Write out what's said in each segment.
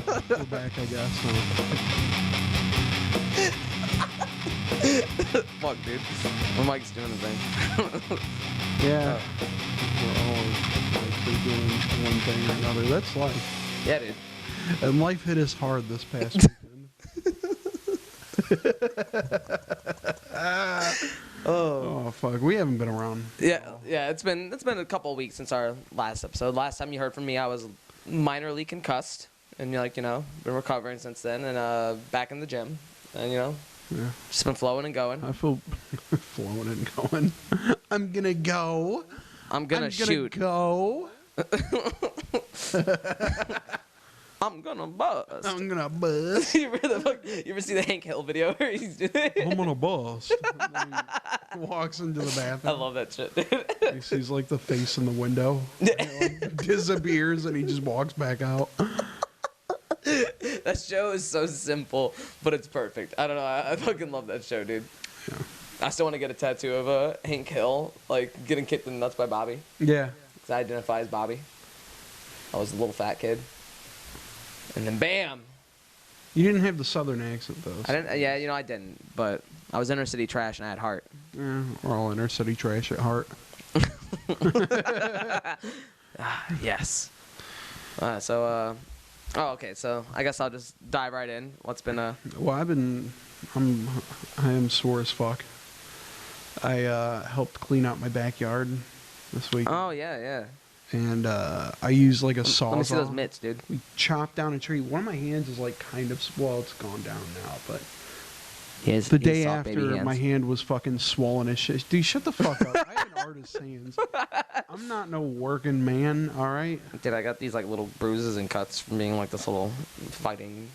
We're back, I guess. Fuck, dude. My mic's doing the thing. Yeah. We're all actually doing one thing or another. That's life. Yeah, dude. And life hit us hard this past weekend. Oh fuck, we haven't been around. Yeah, it's been a couple of weeks since our last episode. Last time you heard from me, I was minorly concussed, and been recovering since then, and back in the gym, and just been flowing and going. I feel flowing and going. I'm gonna go. I'm gonna shoot. Go. I'm gonna bust. I'm gonna bust. You ever see the Hank Hill video where he's doing I'm gonna bust. He walks into the bathroom. I love that shit, dude. He sees like the face in the window. It, disappears and he just walks back out. That show is so simple, but it's perfect. I don't know. I fucking love that show, dude. Yeah. I still want to get a tattoo of Hank Hill, like getting kicked in the nuts by Bobby. Yeah. Because I identify as Bobby. I was a little fat kid. And then bam! You didn't have the southern accent though. I didn't. Yeah, I didn't. But I was inner city trash and I had heart. Yeah, we're all inner city trash at heart. Yes. Okay. So I guess I'll just dive right in. What's been Well, I am sore as fuck. I helped clean out my backyard this week. Oh yeah. And I used like a sawzall. Let me see those mitts, dude. We chopped down a tree. One of my hands is like kind of, well, it's gone down now, but the day after, my hand was fucking swollen as shit. Dude, shut the fuck up. I have an artist's hands. I'm not no working man, all right? Dude, I got these like little bruises and cuts from being like this little fighting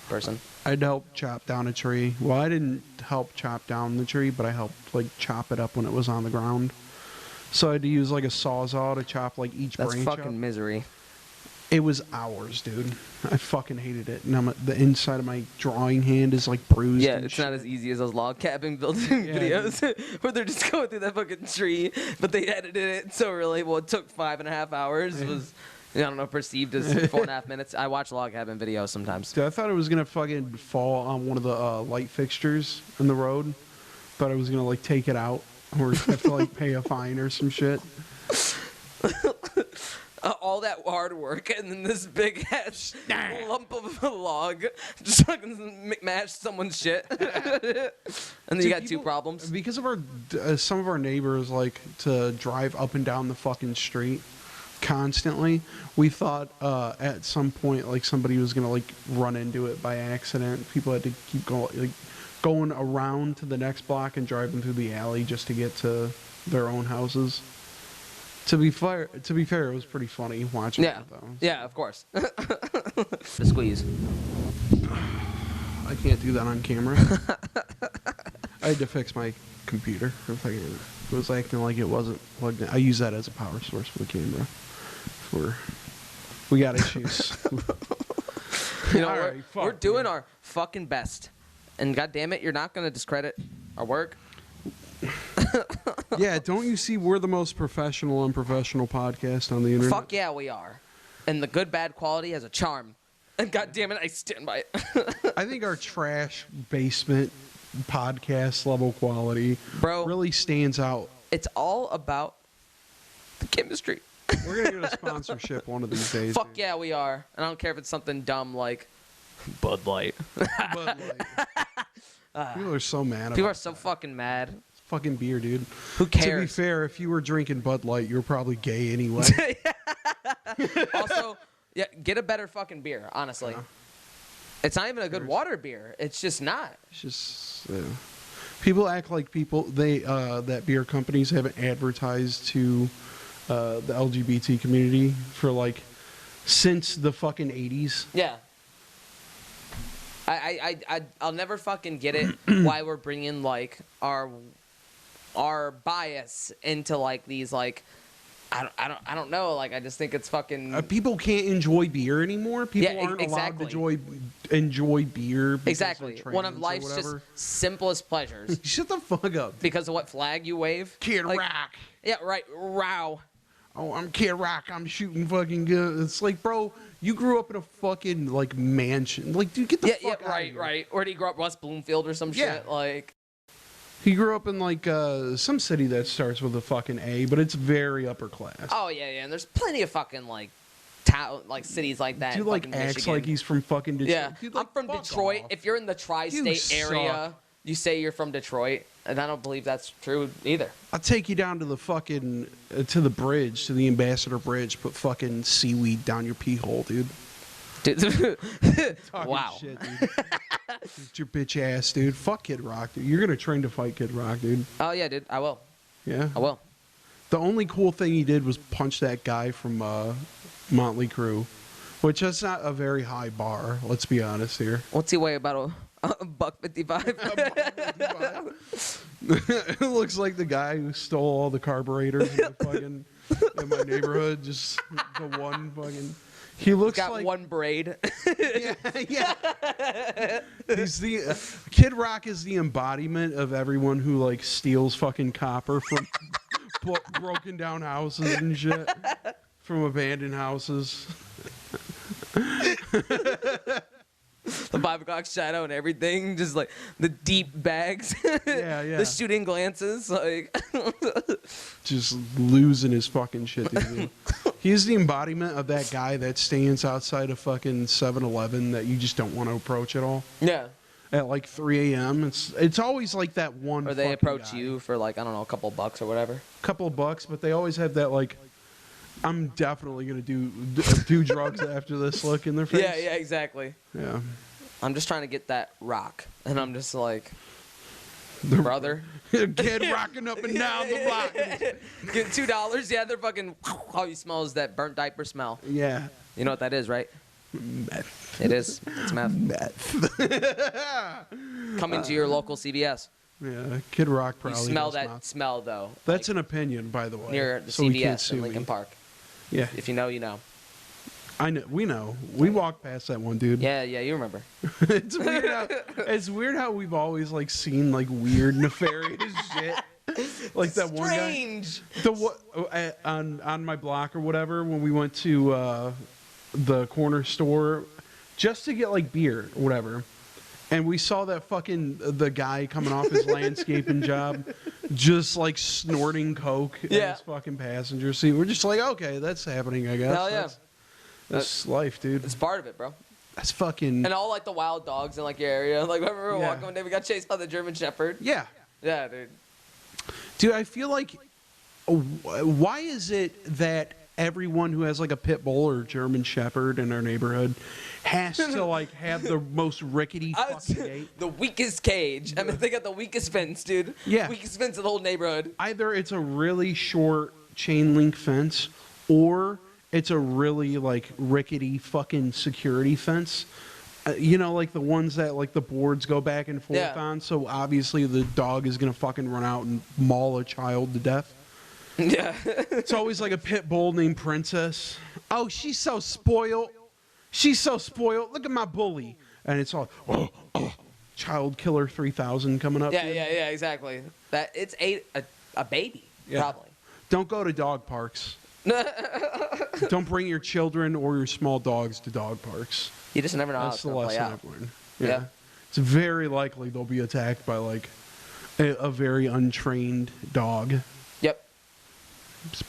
person. I'd help chop down a tree. Well, I didn't help chop down the tree, but I helped like chop it up when it was on the ground. So I had to use like a sawzall to chop like each branch up. That's fucking misery. It was hours, dude. I fucking hated it. And the inside of my drawing hand is like bruised. Yeah, it's not as easy as those log cabin building videos where they're just going through that fucking tree, but they edited it so relatable. It took 5.5 hours. It was, I don't know, perceived as 4.5 minutes. I watch log cabin videos sometimes. Dude, I thought it was gonna fucking fall on one of the light fixtures in the road. Thought I was gonna like take it out or have to like pay a fine or some shit. All that hard work and then this big ass lump of a log just fucking mashed someone's shit. And then you got two problems. Because of our some of our neighbors like to drive up and down the fucking street constantly. We thought at some point like somebody was gonna like run into it by accident. People had to keep going around to the next block and driving through the alley just to get to their own houses. To be fair, it was pretty funny watching it, though. Yeah, of course. The squeeze. I can't do that on camera. I had to fix my computer. It was acting like it wasn't plugged in. I use that as a power source for the camera. We got issues. We're doing our fucking best. And goddamn it, you're not going to discredit our work. Yeah, don't you see we're the most professional, unprofessional podcast on the internet? Fuck yeah, we are. And the good, bad quality has a charm. And goddamn it, I stand by it. I think our trash basement podcast level quality really stands out. It's all about the chemistry. We're going to get a sponsorship one of these days. Fuck yeah, we are. And I don't care if it's something dumb like Bud Light. Bud Light. People are so mad about it. People are so fucking mad. Fucking beer, dude. Who cares? To be fair, if you were drinking Bud Light, you're probably gay anyway. Also, yeah, get a better fucking beer, honestly. It's not even a good water beer. It's just not. It's just people act like that beer companies haven't advertised to the LGBT community for like since the fucking 80s. Yeah. I'll never fucking get it why we're bringing like our bias into like these like I don't know, like I just think it's fucking people can't enjoy beer anymore. People aren't allowed to enjoy beer. Exactly. One of life's just simplest pleasures. Shut the fuck up. Dude. Because of what flag you wave? Kid Rock. Yeah, right. Row. oh, I'm Kid Rock, I'm shooting fucking good. It's like, bro, you grew up in a fucking like mansion. Like, dude, get the fuck out of here. Right. Or did he grow up West Bloomfield or some shit? Like, he grew up in like some city that starts with a fucking A, but it's very upper class. Oh yeah, and there's plenty of fucking like cities like that. Dude, like acts Michigan. like he's from fucking Detroit. Yeah, Dude, I'm from Detroit. Off. If you're in the tri-state area, you say you're from Detroit, and I don't believe that's true either. I'll take you down to the fucking to the bridge, to the Ambassador Bridge. Put fucking seaweed down your pee hole, dude. Wow. Shit, dude. It's your bitch ass, dude. Fuck Kid Rock, dude. You're gonna train to fight Kid Rock, dude. Oh yeah, dude. I will. Yeah. I will. The only cool thing he did was punch that guy from Motley Crue, which is not a very high bar. Let's be honest here. What's he weigh? About a $1.55. It looks like the guy who stole all the carburetors in my neighborhood. Just the one fucking. He looks got like one braid. yeah. He's the Kid Rock is the embodiment of everyone who like steals fucking copper from broken down houses and shit, from abandoned houses. The 5 o'clock shadow and everything, just like the deep bags. Yeah. The shooting glances, like. Just losing his fucking shit, dude. He's the embodiment of that guy that stands outside of fucking 7-Eleven that you just don't want to approach at all. Yeah. At like 3 a.m. It's always like that one. Or they approach guy. you for like, I don't know, a couple bucks or whatever. Couple of bucks, but they always have that like, I'm definitely gonna do drugs after this look in their face. Yeah, exactly. Yeah. I'm just trying to get that rock, and I'm just like, brother. Kid rocking up and down the block. Get $2. Yeah, they're fucking. All you smell is that burnt diaper smell. Yeah. You know what that is, right? Meth. It is. It's meth. Coming to your local CVS. Yeah, Kid Rock You probably. smell does that not. smell though. That's like, an opinion, by the way. near the so we can't CVS sue in Lincoln me. Park. Yeah. If you know, you know. I know. We know. We walked past that one, dude. Yeah, you remember. It's weird how we've always like seen like weird nefarious shit. Like that one guy. Strange. On my block or whatever, when we went to the corner store just to get like beer or whatever, and we saw that fucking the guy coming off his landscaping job just like snorting coke in his fucking passenger seat. We're just like, okay, that's happening, I guess. Hell yeah. That's life, dude. It's part of it, bro. That's fucking. And all like the wild dogs in like your area. Like remember we were walking one day, we got chased by the German Shepherd. Yeah. Yeah, dude. Dude, I feel like, why is it that everyone who has like a pit bull or German Shepherd in our neighborhood has to like have the most rickety fucking gate? The weakest cage. I mean, they got the weakest fence, dude. Yeah. Weakest fence in the whole neighborhood. Either it's a really short chain link fence, or it's a really like rickety fucking security fence. You know, like the ones that like the boards go back and forth on. So obviously the dog is gonna fucking run out and maul a child to death. Yeah. It's always like a pit bull named Princess. Oh, she's so spoiled. She's so spoiled. Look at my bully. And it's all, Child Killer 3000 coming up. Yeah, exactly. That it's a baby, probably. Don't go to dog parks. Don't bring your children or your small dogs to dog parks. You just never know how That's it's the gonna play lesson out. I've learned. Yeah. It's very likely they'll be attacked by like a very untrained dog. Yep.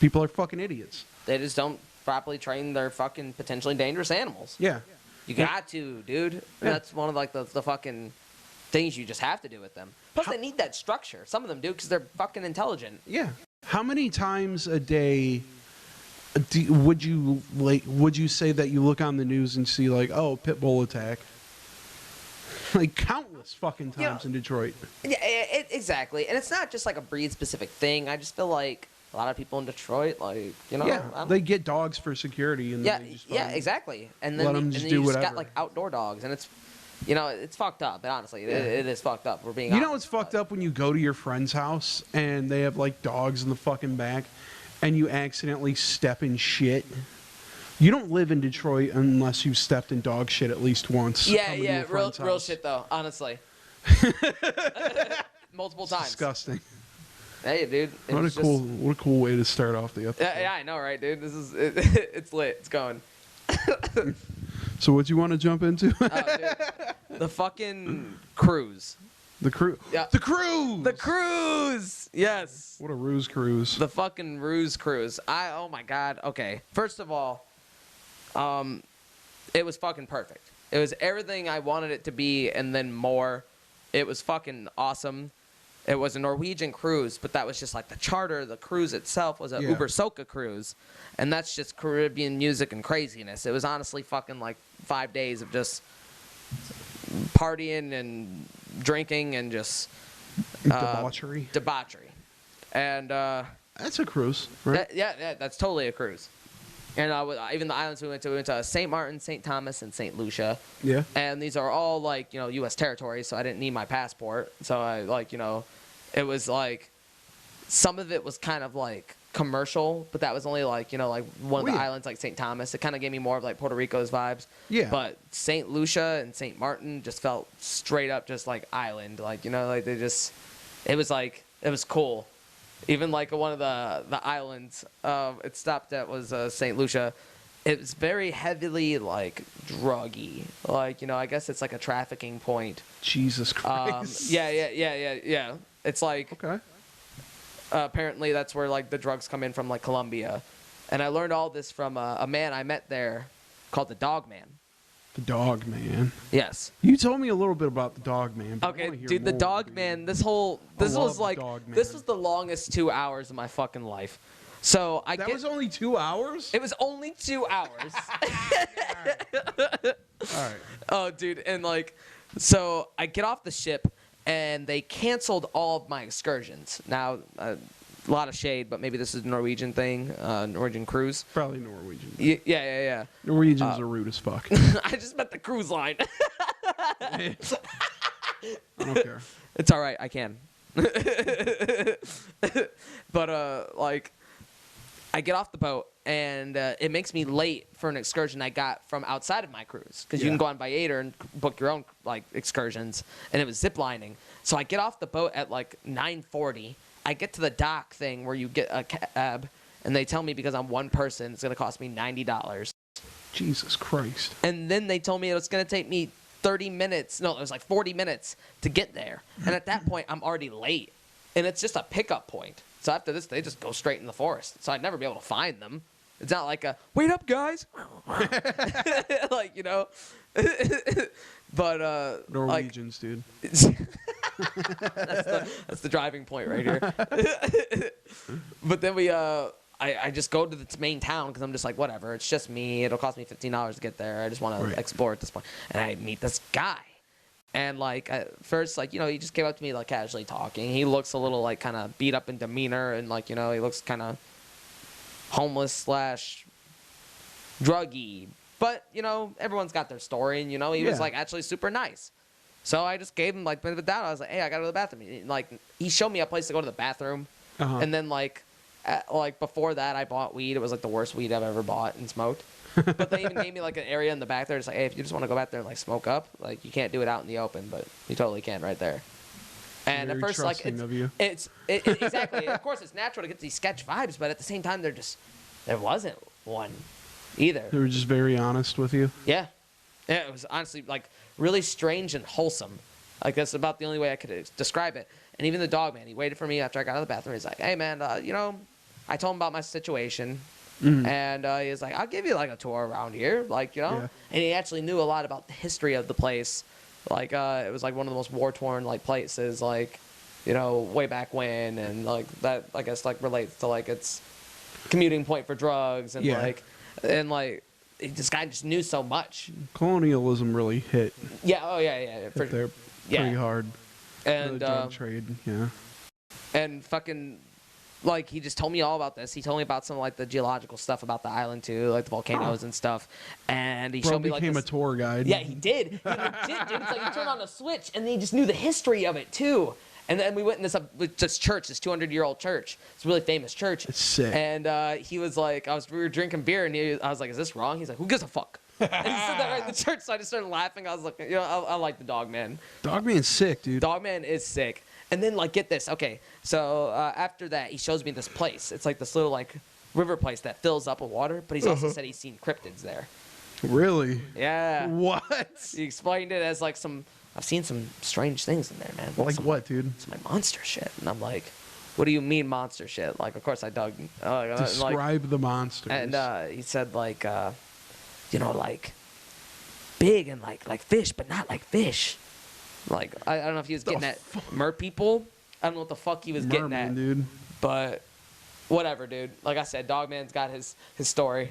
People are fucking idiots. They just don't properly train their fucking potentially dangerous animals. Yeah. You got to, dude. Yeah. That's one of like the fucking things you just have to do with them. Plus, they need that structure. Some of them do because they're fucking intelligent. Yeah. How many times a day would you say that you look on the news and see like, oh, pit bull attack? Like countless fucking times in Detroit. Yeah, exactly. And it's not just like a breed specific thing. I just feel like a lot of people in Detroit, like, you know, they get dogs for security and then they just exactly. And then let them just do you whatever. just got like outdoor dogs, and it's, you know, it's fucked up. And honestly, it is fucked up. We're being You know, it's fucked up when you go to your friend's house and they have like dogs in the fucking back, and you accidentally step in shit. You don't live in Detroit unless you've stepped in dog shit at least once. Yeah, real shit though, honestly. Multiple times. Disgusting. Hey, dude. What a cool way to start off the episode. Yeah, I know, right, dude? This is it's lit. It's going. So what you want to jump into? Dude, the fucking cruise. The cruise. Yeah. The cruise. The cruise. Yes. What a ruse cruise. The fucking ruse cruise. Oh my god. Okay. First of all, it was fucking perfect. It was everything I wanted it to be and then more. It was fucking awesome. It was a Norwegian cruise, but that was just like the charter. The cruise itself was a Uber Soca cruise, and that's just Caribbean music and craziness. It was honestly fucking like 5 days of just partying and drinking and just debauchery. And that's a cruise, right? Yeah, that's totally a cruise. And even the islands we went to St. Martin, St. Thomas, and St. Lucia. Yeah. And these are all like, U.S. territories, so I didn't need my passport. So I it was like, some of it was kind of like commercial, but that was only like, like one of the islands like St. Thomas. It kind of gave me more of like Puerto Rico's vibes. Yeah. But St. Lucia and St. Martin just felt straight up just like island. Like, like they just, it was cool. Even like one of the islands it stopped at was St. Lucia. It was very heavily like druggy. Like, I guess it's like a trafficking point. Jesus Christ. Yeah. It's like, okay. Apparently that's where like the drugs come in from, like Colombia. And I learned all this from a man I met there called the Dog Man. The Dog Man. Yes. You told me a little bit about the Dog Man. Okay, dude, the Dog Man. This was the longest 2 hours of my fucking life. So that was only 2 hours. It was only 2 hours. All right. Oh, dude, and like, so I get off the ship, and they canceled all of my excursions. Now, a lot of shade, but maybe this is a Norwegian thing, Norwegian cruise. Probably Norwegian. Yeah. Norwegians are rude as fuck. I just met the cruise line. I don't care. It's all right. I can. But like, I get off the boat, and it makes me late for an excursion I got from outside of my cruise, because you can go on Bridgade and book your own like excursions, and it was zip lining. So I get off the boat at like 9:40. I get to the dock thing where you get a cab, and they tell me because I'm one person, it's gonna cost me $90. Jesus Christ! And then they told me it was gonna take me 30 minutes. No, it was like 40 minutes to get there. And at that point, I'm already late, and it's just a pickup point. So after this, they just go straight in the forest. So I'd never be able to find them. It's not like a, wait up, guys. Like, But, Norwegians, like, dude. That's the driving point right here. But then I just go to the main town because I'm just like, whatever. It's just me. It'll cost me $15 to get there. I just want to explore at this point. And I meet this guy. And, like, at first, like, he just came up to me, like, casually talking. He looks a little, like, kind of beat up in demeanor. And, like, he looks kind of homeless / druggy. But, everyone's got their story. And, he was, like, actually super nice. So I just gave him, like, benefit of the doubt. I was like, hey, I got to go to the bathroom. And, like, he showed me a place to go to the bathroom. Uh-huh. And then, like before that, I bought weed. It was, like, the worst weed I've ever bought and smoked. But they even gave me like an area in the back there. It's like, hey, if you just want to go back there and like smoke up, like you can't do it out in the open, but you totally can right there. And very at first, like it's exactly. Of course, it's natural to get these sketch vibes, but at the same time, there wasn't one either. They were just very honest with you. Yeah, it was honestly like really strange and wholesome. Like that's about the only way I could describe it. And even the Dog Man, he waited for me after I got out of the bathroom. He's like, hey man, I told him about my situation. Mm-hmm. And he was like, I'll give you like a tour around here, like, and he actually knew a lot about the history of the place. Like, it was like one of the most war-torn like places, like, way back when, and like that, I guess, like relates to like its commuting point for drugs, and this guy just knew so much. Colonialism really hit. Yeah. Oh yeah. Pretty hard. And the drug trade. Yeah. And fucking. Like, he just told me all about this. He told me about some, like, the geological stuff about the island, too, like the volcanoes and stuff. And he showed me, like, became a tour guide. Yeah, he did. He legit did. It's like he turned on a switch, and then he just knew the history of it, too. And then we went in this church, this 200-year-old church. It's a really famous church. It's sick. And he was like, we were drinking beer, and I was like, is this wrong? He's like, who gives a fuck? And he said that right in the church, so I just started laughing. I was like, I like the dog man. Dog man's sick, dude. Dog man is sick. And then, like, get this. Okay, so after that, he shows me this place. It's like this little, like, river place that fills up with water, but he's also said he's seen cryptids there. Really? Yeah. What? He explained it as, like, I've seen some strange things in there, man. Like what, dude? It's my monster shit. And I'm like, what do you mean monster shit? Like, of course I dug. Describe the monsters. And he said, like, like, big and, like fish, but not like fish. Like, I don't know if he was getting at mer people. I don't know what the fuck he was getting at. Dude. But whatever, dude. Like I said, Dogman's got his story.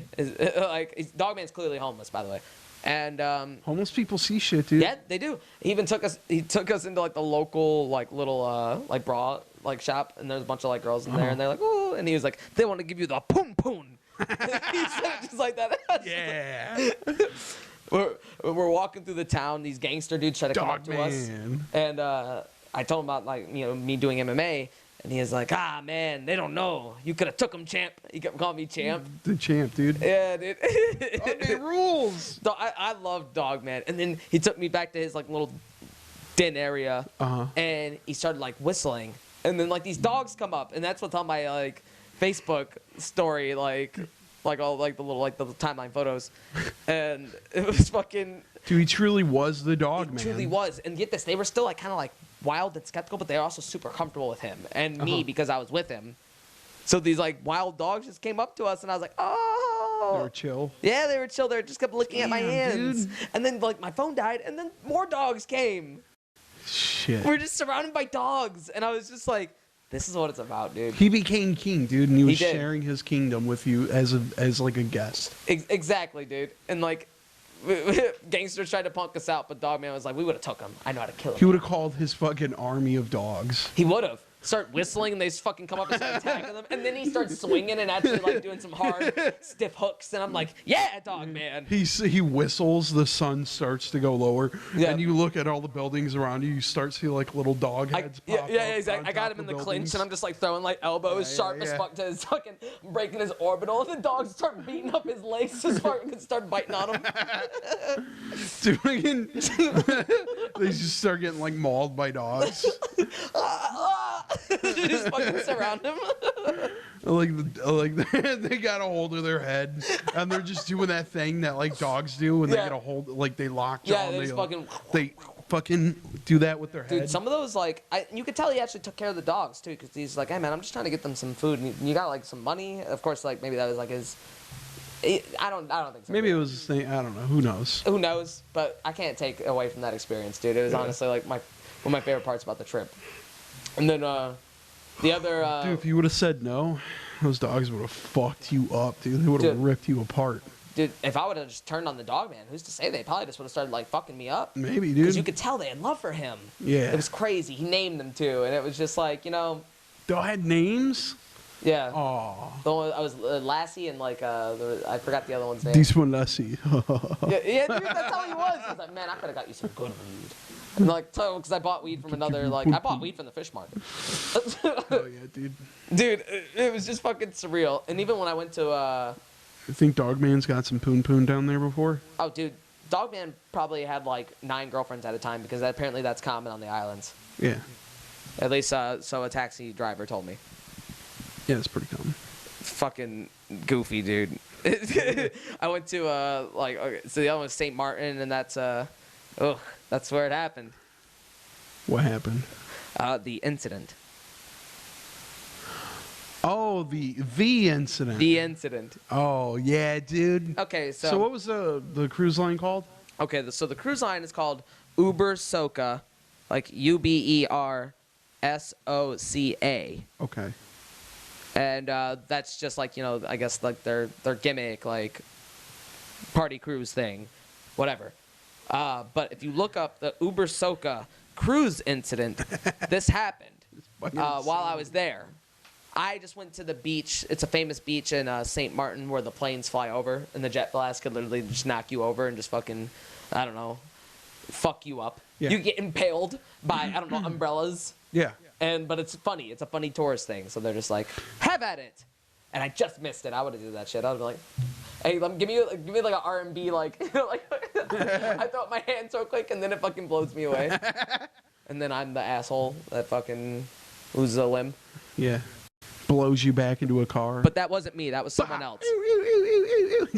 Dogman's clearly homeless, by the way. And homeless people see shit, dude. yeah, they do. He even took us into like the local like little like bra like shop, and there's a bunch of like girls in there, and they're like, oh, and he was like, they want to give you the poon poon. He said it just like that. Yeah. We're walking through the town. These gangster dudes try to come up to us, and I told him about like me doing MMA, and he was like, ah man, they don't know. You could have took him, champ. He kept calling me champ. The champ, dude. Yeah, dude. It rules. I love Dog Man, and then he took me back to his like little den area, and he started like whistling, and then like these dogs come up, and that's what's on my like Facebook story, like all like the little like the timeline photos, and it was fucking. Dude, he truly was the dog man. He truly was, and get this, they were still like kind of like wild and skeptical, but they were also super comfortable with him and me because I was with him. So these like wild dogs just came up to us, and I was like, oh. They were chill. Yeah, they were chill. They just kept looking at my hands, dude. and then like my phone died, and then more dogs came. Shit. We're just surrounded by dogs, and I was just like, this is what it's about, dude. He became king, dude, and he was did. sharing his kingdom with you as like a guest. Exactly, dude. And like, gangsters tried to punk us out, but Dogman was like, we would have took him. I know how to kill him. He would have called his fucking army of dogs. He would have. Start whistling, and they just fucking come up and start attacking them. And then he starts swinging and actually like doing some hard, stiff hooks. And I'm like, yeah, Dogman. He whistles, the sun starts to go lower, and you look at all the buildings around you. You start to see like little dog heads pop up. Yeah, exactly. I got him in the clinch, and I'm just like throwing like elbows sharp as fuck to his fucking breaking his orbital. And the dogs start beating up his legs to start biting on him. They just start getting like mauled by dogs. Just fucking surround him. They got a hold of their head, and they're just doing that thing that like dogs do when they get a hold, like they lock jaw. Yeah, they fucking do that with their head. Dude, some of those like you could tell he actually took care of the dogs too, because he's like, hey man, I'm just trying to get them some food, and you got like some money. Of course, like maybe that was like his. I don't think so. Maybe it was his thing. I don't know. Who knows? Who knows? But I can't take away from that experience, dude. It was honestly like one of my favorite parts about the trip. And then the other. Dude, if you would have said no, those dogs would have fucked you up, dude. They would have ripped you apart. Dude, if I would have just turned on the dog man, who's to say they probably just would have started like fucking me up? Maybe, dude. Because you could tell they had love for him. Yeah. It was crazy. He named them too, and it was just like, They all had names? Yeah. Aw. The one I was Lassie and like I forgot the other one's name. This one, Lassie. yeah, dude, that's how he was. I was like, man, I could have got you some good weed. And like, because I bought weed from another, like, I bought weed from the fish market. Oh yeah, dude. Dude, it was just fucking surreal. And even when I went to, You think Dogman's got some poon down there before? Oh, dude, Dogman probably had like 9 girlfriends at a time, because apparently that's common on the islands. Yeah. At least, so a taxi driver told me. Yeah, it's pretty common. Fucking goofy, dude. I went to so the other one was St. Martin, and that's that's where it happened. What happened? The incident. Oh, the incident. The incident. Oh yeah, dude. Okay, So what was the cruise line called? Okay, so the cruise line is called Uber Soca, like UberSoca. Okay. And that's just like, I guess like their gimmick, like party cruise thing, whatever. But if you look up the Uber Soca cruise incident, this happened while I was there. I just went to the beach. It's a famous beach in St. Martin where the planes fly over, and the jet blast could literally just knock you over and just fucking, I don't know, fuck you up. Yeah. You get impaled by, I don't know, umbrellas. Yeah. But it's funny. It's a funny tourist thing. So they're just like, have at it. and I just missed it. I would have did that shit. I would be like, hey, give me like an R&B, like, you know, like I throw up my hand so quick, and then it fucking blows me away. And then I'm the asshole that fucking loses a limb. Yeah. Blows you back into a car. But that wasn't me. That was someone else.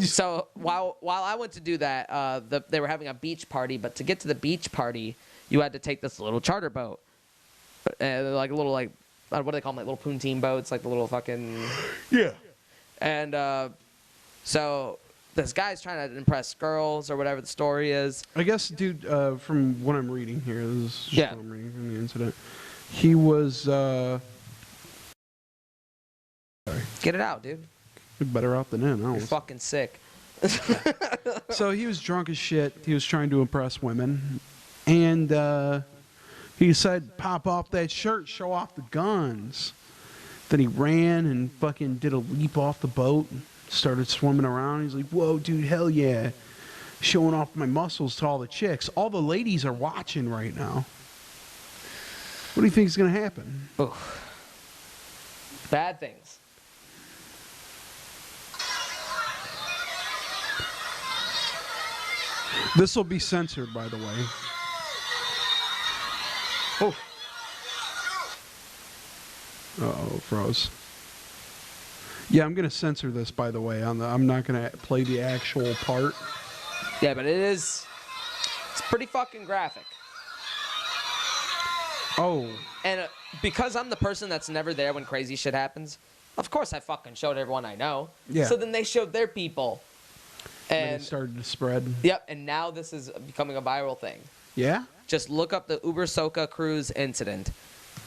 So while I went to do that, they were having a beach party. But to get to the beach party, you had to take this little charter boat, like a little what do they call them? Like little pontoon boats, like the little fucking. Yeah. And so this guy's trying to impress girls or whatever the story is. I guess, dude, from what I'm reading here, this is just Yeah. what I'm reading from the incident. He was. Sorry. Get it out, dude. Better out than in. You're fucking sick. So he was drunk as shit. He was trying to impress women. And he said, pop off that shirt, show off the guns. Then he ran and fucking did a leap off the boat. Started swimming around. He's like, whoa, dude, hell yeah. Showing off my muscles to all the chicks. All the ladies are watching right now. What do you think is going to happen? Oof. Bad things. This will be censored, by the way. Oh. Uh-oh, froze. Yeah, I'm going to censor this, by the way. I'm not going to play the actual part. Yeah, but it's pretty fucking graphic. Oh. And because I'm the person that's never there when crazy shit happens, of course I fucking showed everyone I know. Yeah. So then they showed their people. And it started to spread. Yep, and now this is becoming a viral thing. Yeah? Just look up the Uber Soca cruise incident.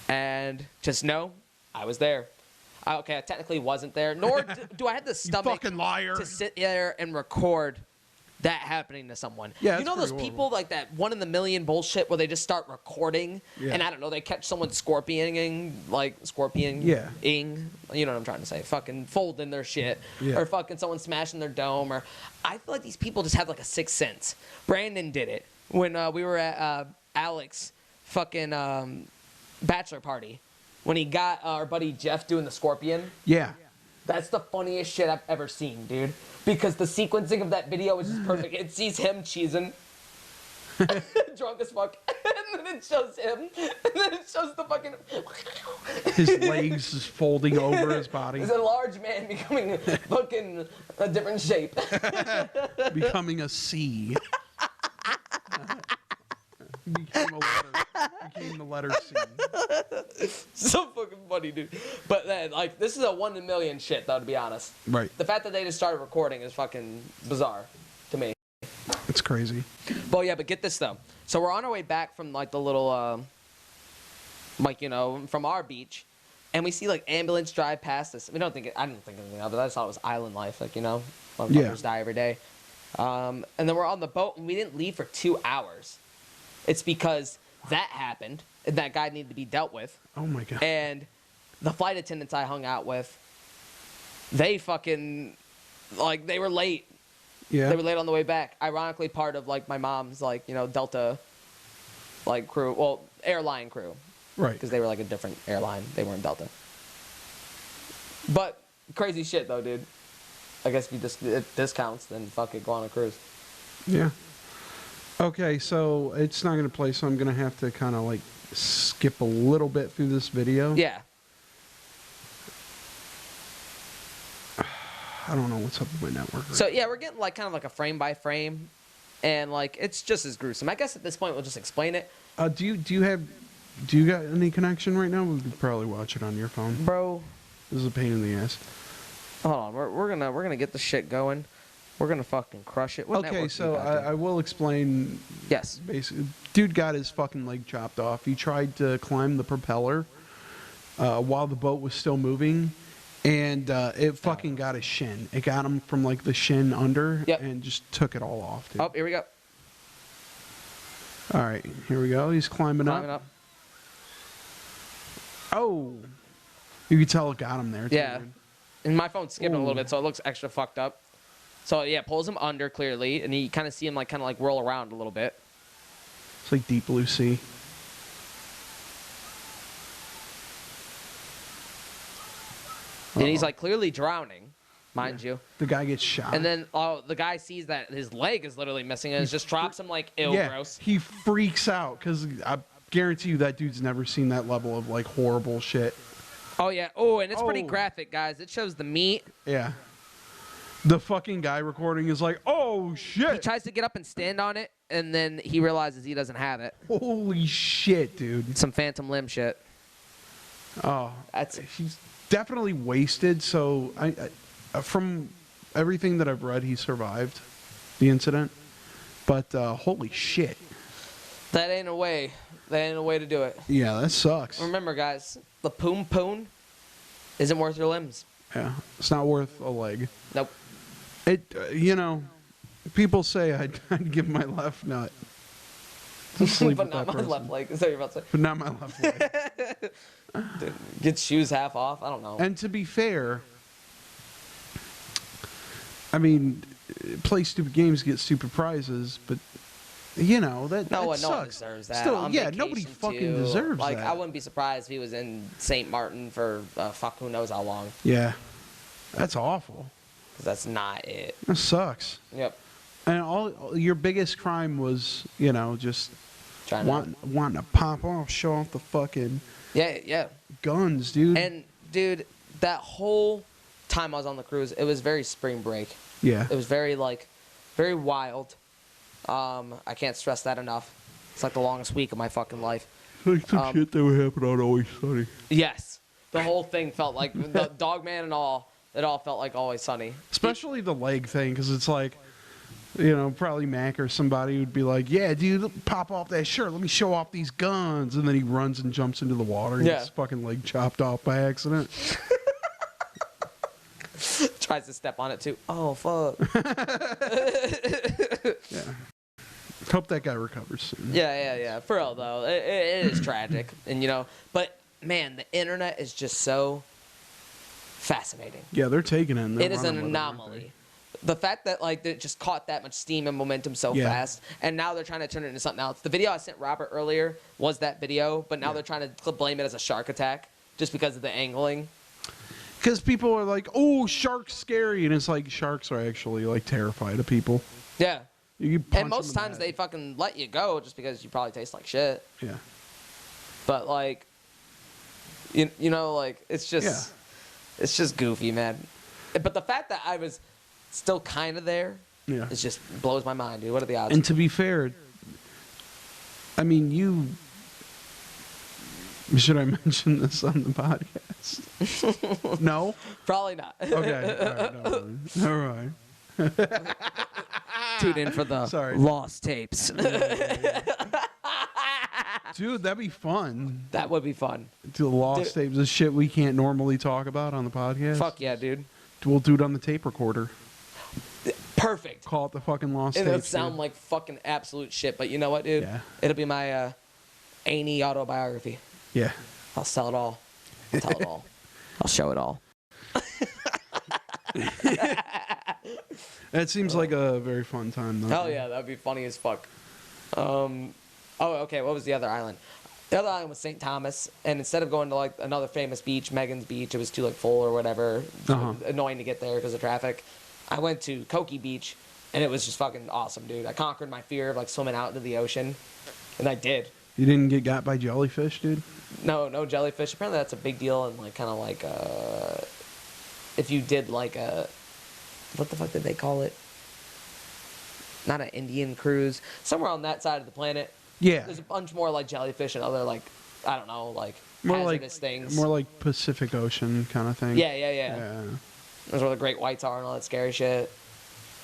And just know, I was there. Okay, I technically wasn't there. Nor do I have the stomach fucking liar. to sit there and record that happening to someone. Yeah, you know those people like that 1 in a million bullshit where they just start recording and I don't know, they catch someone scorpioning, Yeah. You know what I'm trying to say, fucking folding their shit or fucking someone smashing their dome, or I feel like these people just have like a sixth sense. Brandon did it when we were at Alex fucking bachelor party when he got our buddy Jeff doing the scorpion. Yeah. That's the funniest shit I've ever seen, dude. Because the sequencing of that video is just perfect. It sees him cheesing, drunk as fuck, and then it shows him, and then it shows the fucking... His legs is folding over his body. He's a large man becoming fucking a different shape. Becoming a C. Became the letter C. So fucking funny, dude. But then, like, this is a 1 in a million shit, though, to be honest. Right. The fact that they just started recording is fucking bizarre to me. It's crazy. But yeah, but get this, though. So we're on our way back from, like, the little, like, you know, from our beach. And we see, like, ambulance drive past us. I didn't think anything of it. I just thought it was island life, like, you know. Motherfuckers die every day. And then we're on the boat, and we didn't leave for 2 hours. It's because that happened, and that guy needed to be dealt with. Oh, my God. And the flight attendants I hung out with, they fucking, like, they were late. Yeah. They were late on the way back. Ironically, part of, like, my mom's, like, you know, Delta, like, crew. Well, airline crew. Right. Because they were, like, a different airline. They weren't Delta. But crazy shit, though, dude. I guess if you discounts, then fuck it, go on a cruise. Yeah. Okay, so it's not going to play, so I'm going to have to kind of, like, skip a little bit through this video. Yeah. I don't know what's up with my network. So, yeah, we're getting, like, kind of like a frame by frame. And, like, it's just as gruesome. I guess at this point we'll just explain it. Do you got any connection right now? We could probably watch it on your phone. Bro. This is a pain in the ass. Hold on, we're gonna get the shit going. We're gonna fucking crush it. What Okay, network so you got, I will explain. Yes. Basically, dude got his fucking leg chopped off. He tried to climb the propeller while the boat was still moving, and it fucking got his shin. It got him from like the shin under, and just took it all off, dude. Oh, here we go. All right, here we go. He's climbing up. Oh, you could tell it got him there, too. Yeah. Dude. And my phone's skipping a little bit, so it looks extra fucked up. So yeah, pulls him under clearly, and you kind of see him like kind of like roll around a little bit. It's like deep blue sea. And he's like clearly drowning, mind you. The guy gets shot. And then the guy sees that his leg is literally missing and just drops him like, ew, gross. He freaks out because I guarantee you that dude's never seen that level of like horrible shit. Oh, yeah. Oh, and it's pretty graphic, guys. It shows the meat. Yeah. The fucking guy recording is like, oh, shit. He tries to get up and stand on it, and then he realizes he doesn't have it. Holy shit, dude. Some phantom limb shit. Oh. He's definitely wasted, so I from everything that I've read, he survived the incident. But holy shit. That ain't a way. That ain't a way to do it. Yeah, that sucks. Remember, guys, the poon isn't worth your limbs. Yeah, it's not worth a leg. Nope. It, people say I'd give my left nut to sleep but with not that my person. left leg. Is that what you're about to say? But not my left leg. Dude, get shoes half off. I don't know. And to be fair, I mean, play stupid games, get stupid prizes, but that no one sucks. deserves that. Still, On nobody vacation, fucking too. deserves like, that. I wouldn't be surprised if he was in St. Martin for who knows how long. Yeah, that's awful. 'Cause that's not it. That sucks. Yep. And all your biggest crime was, just wanting to pop off, show off the fucking Yeah. guns, dude. And dude, that whole time I was on the cruise, it was very spring break. Yeah. It was very very wild. I can't stress that enough. It's like the longest week of my fucking life. Like some shit that would happen on Always Sunny. Yes. The whole thing felt like, the dog man and all, it all felt like Always Sunny. Especially the leg thing, because it's like, probably Mac or somebody would be like, yeah, dude, pop off that shirt. Let me show off these guns. And then he runs and jumps into the water and gets his fucking leg chopped off by accident. Tries to step on it, too. Oh, fuck. Yeah. Hope that guy recovers soon. Yeah. For real, though. It is tragic. And, but, man, the internet is just so fascinating. Yeah, they're taking it. And It is an anomaly. The fact that, they just caught that much steam and momentum so fast, and now they're trying to turn it into something else. The video I sent Robert earlier was that video, but now they're trying to blame it as a shark attack just because of the angling. Because people are like, oh, shark's scary. And it's like, sharks are actually, terrified of people. Yeah. You can punch And most them in times the they fucking let you go just because you probably taste like shit. head. Yeah. But, it's just... It's just goofy, man. But the fact that I was still kind of there, it just blows my mind, dude. What are the odds? And to be fair, I mean, should I mention this on the podcast? No? Probably not. Okay. All right. Tune in for the lost tapes. Dude, that'd be fun. That would be fun. Do the lost tapes, the shit we can't normally talk about on the podcast. Fuck yeah, dude. We'll do it on the tape recorder. Perfect. Call it the fucking lost tapes. It'll sound like fucking absolute shit, but you know what, dude? Yeah. It'll be my A&E autobiography. Yeah. I'll sell it all. I'll tell it all. I'll show it all. That seems like a very fun time, though. Hell yeah, that'd be funny as fuck. Okay, what was the other island? The other island was St. Thomas, and instead of going to another famous beach, Megan's Beach, it was too full or whatever, annoying to get there because of traffic. I went to Koki Beach, and it was just fucking awesome, dude. I conquered my fear of swimming out into the ocean, and I did. You didn't get got by jellyfish, dude? No jellyfish. Apparently that's a big deal, and if you did what the fuck did they call it? Not an Indian cruise. Somewhere on that side of the planet. Yeah. There's a bunch more jellyfish and other I don't know, more hazardous things. More like Pacific Ocean kind of thing. Yeah. That's where the great whites are and all that scary shit.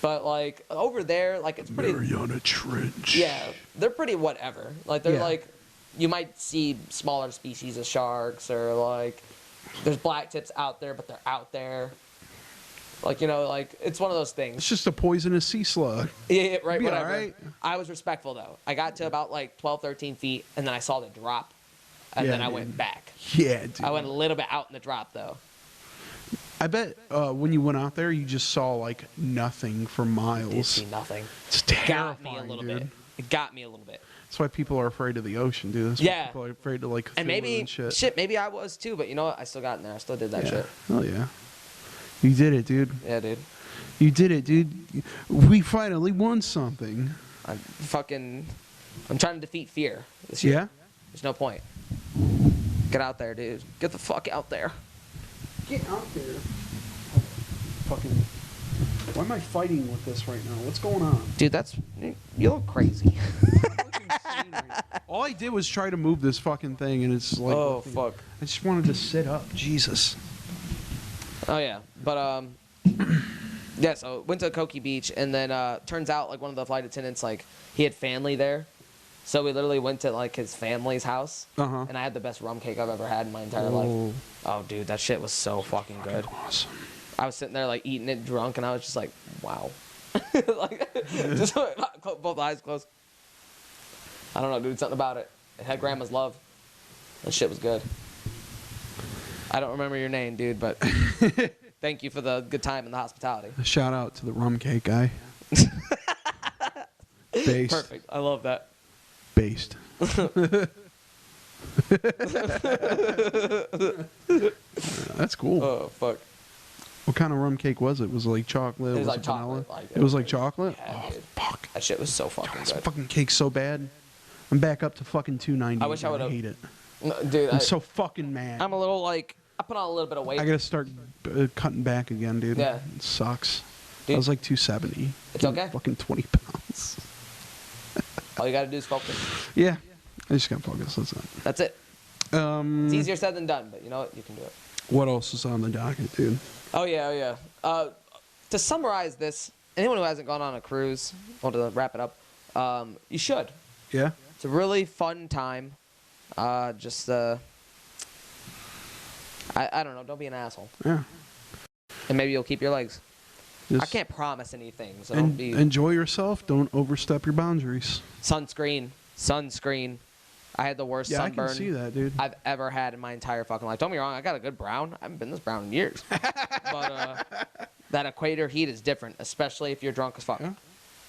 But over there, it's pretty. Mariana Trench. Yeah, they're pretty whatever. They're you might see smaller species of sharks or there's black tips out there, but they're out there. It's one of those things. It's just a poisonous sea slug. Yeah, right, Be whatever. all right. I was respectful, though. I got to about 12, 13 feet, and then I saw the drop, and then I went back. Yeah, dude. I went a little bit out in the drop, though. I bet when you went out there, you just saw nothing for miles. I did see nothing. It's terrifying, Got me a little dude. bit. It got me a little bit. That's why people are afraid of the ocean, dude. That's why Yeah. people are afraid to Cthulhu And maybe, and shit. maybe I was too, but you know what? I still got in there. I still did that shit. Hell yeah. You did it, dude. Yeah, dude. You did it, dude. We finally won something. I'm trying to defeat fear this year. Yeah? There's no point. Get out there, dude. Get the fuck out there. Get out there. Fucking. Why am I fighting with this right now? What's going on? Dude, you look crazy. All I did was try to move this fucking thing, and it's like. Oh, fuck. I just wanted to sit up. Jesus. Oh, yeah. But, yeah, so went to Koki Beach, and then turns out, like, one of the flight attendants, like, he had family there. So we literally went to, like, his family's house, and I had the best rum cake I've ever had in my entire life. Oh, dude, that shit was so fucking good. Awesome. I was sitting there, like, eating it drunk, and I was just like, wow. Like, just both eyes closed. I don't know, dude, something about it. It had grandma's love. That shit was good. I don't remember your name, dude, but thank you for the good time and the hospitality. A shout out to the rum cake guy. Based. Perfect. I love that. Based. That's cool. Oh, fuck. What kind of rum cake was it? Was it like chocolate? It was like it vanilla? chocolate. Like, it was like chocolate? Yeah, Oh, dude. fuck. That shit was so fucking This good. fucking cake's so bad. I'm back up to fucking $2.90. I wish I would've- hate it. No, dude, I'm so fucking mad. I'm a little, like, I put on a little bit of weight. I gotta start cutting back again, dude. Yeah. It sucks. Dude, I was like 270. It's okay. Fucking 20 pounds. all you gotta do is focus. Yeah. I just gotta focus. That's it. That's it. It's easier said than done, but you know what? You can do it. What else is on the docket, dude? Oh, yeah. To summarize this, anyone who hasn't gone on a cruise, or to wrap it up, you should. Yeah? It's a really fun time. I don't know. Don't be an asshole. Yeah. And maybe you'll keep your legs. I Just can't promise anything, so don't be... enjoy yourself. Don't overstep your boundaries. Sunscreen. I had the worst Yeah, sunburn I can see that, dude. I've ever had in my entire fucking life. Don't get me wrong, I got a good brown. I haven't been this brown in years. But that equator heat is different, especially if you're drunk as fuck. Yeah.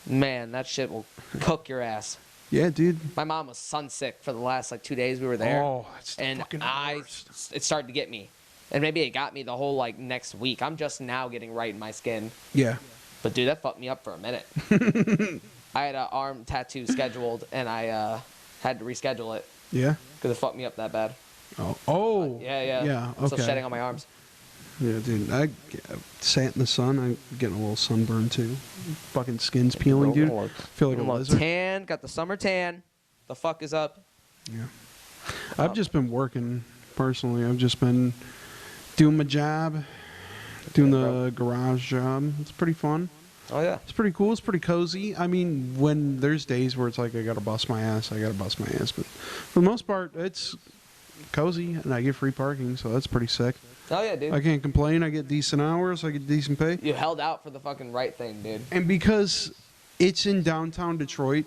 Man, that shit will cook your ass. Yeah, dude. My mom was sun sick for the last, like, 2 days we were there. Oh, that's the and fucking worst. it started to get me. And maybe it got me the whole, like, next week. I'm just now getting right in my skin. Yeah. But, dude, that fucked me up for a minute. I had an arm tattoo scheduled, and I had to reschedule it. Yeah? Because it fucked me up that bad. Oh. Yeah. Yeah, I'm still okay. shedding on my arms. Yeah, dude. I sat in the sun. I'm getting a little sunburn, too. Fucking skin's peeling, dude. Feel like a lizard. Tan, got the summer tan. The fuck is up? Yeah. I've just been working, personally. I've just been doing my job, doing the garage job. It's pretty fun. Oh, yeah. It's pretty cool. It's pretty cozy. I mean, when there's days where it's like I gotta bust my ass, I gotta bust my ass. But for the most part, it's cozy, and I get free parking, so that's pretty sick. Oh, yeah, dude. I can't complain. I get decent hours. I get decent pay. You held out for the fucking right thing, dude. And because it's in downtown Detroit,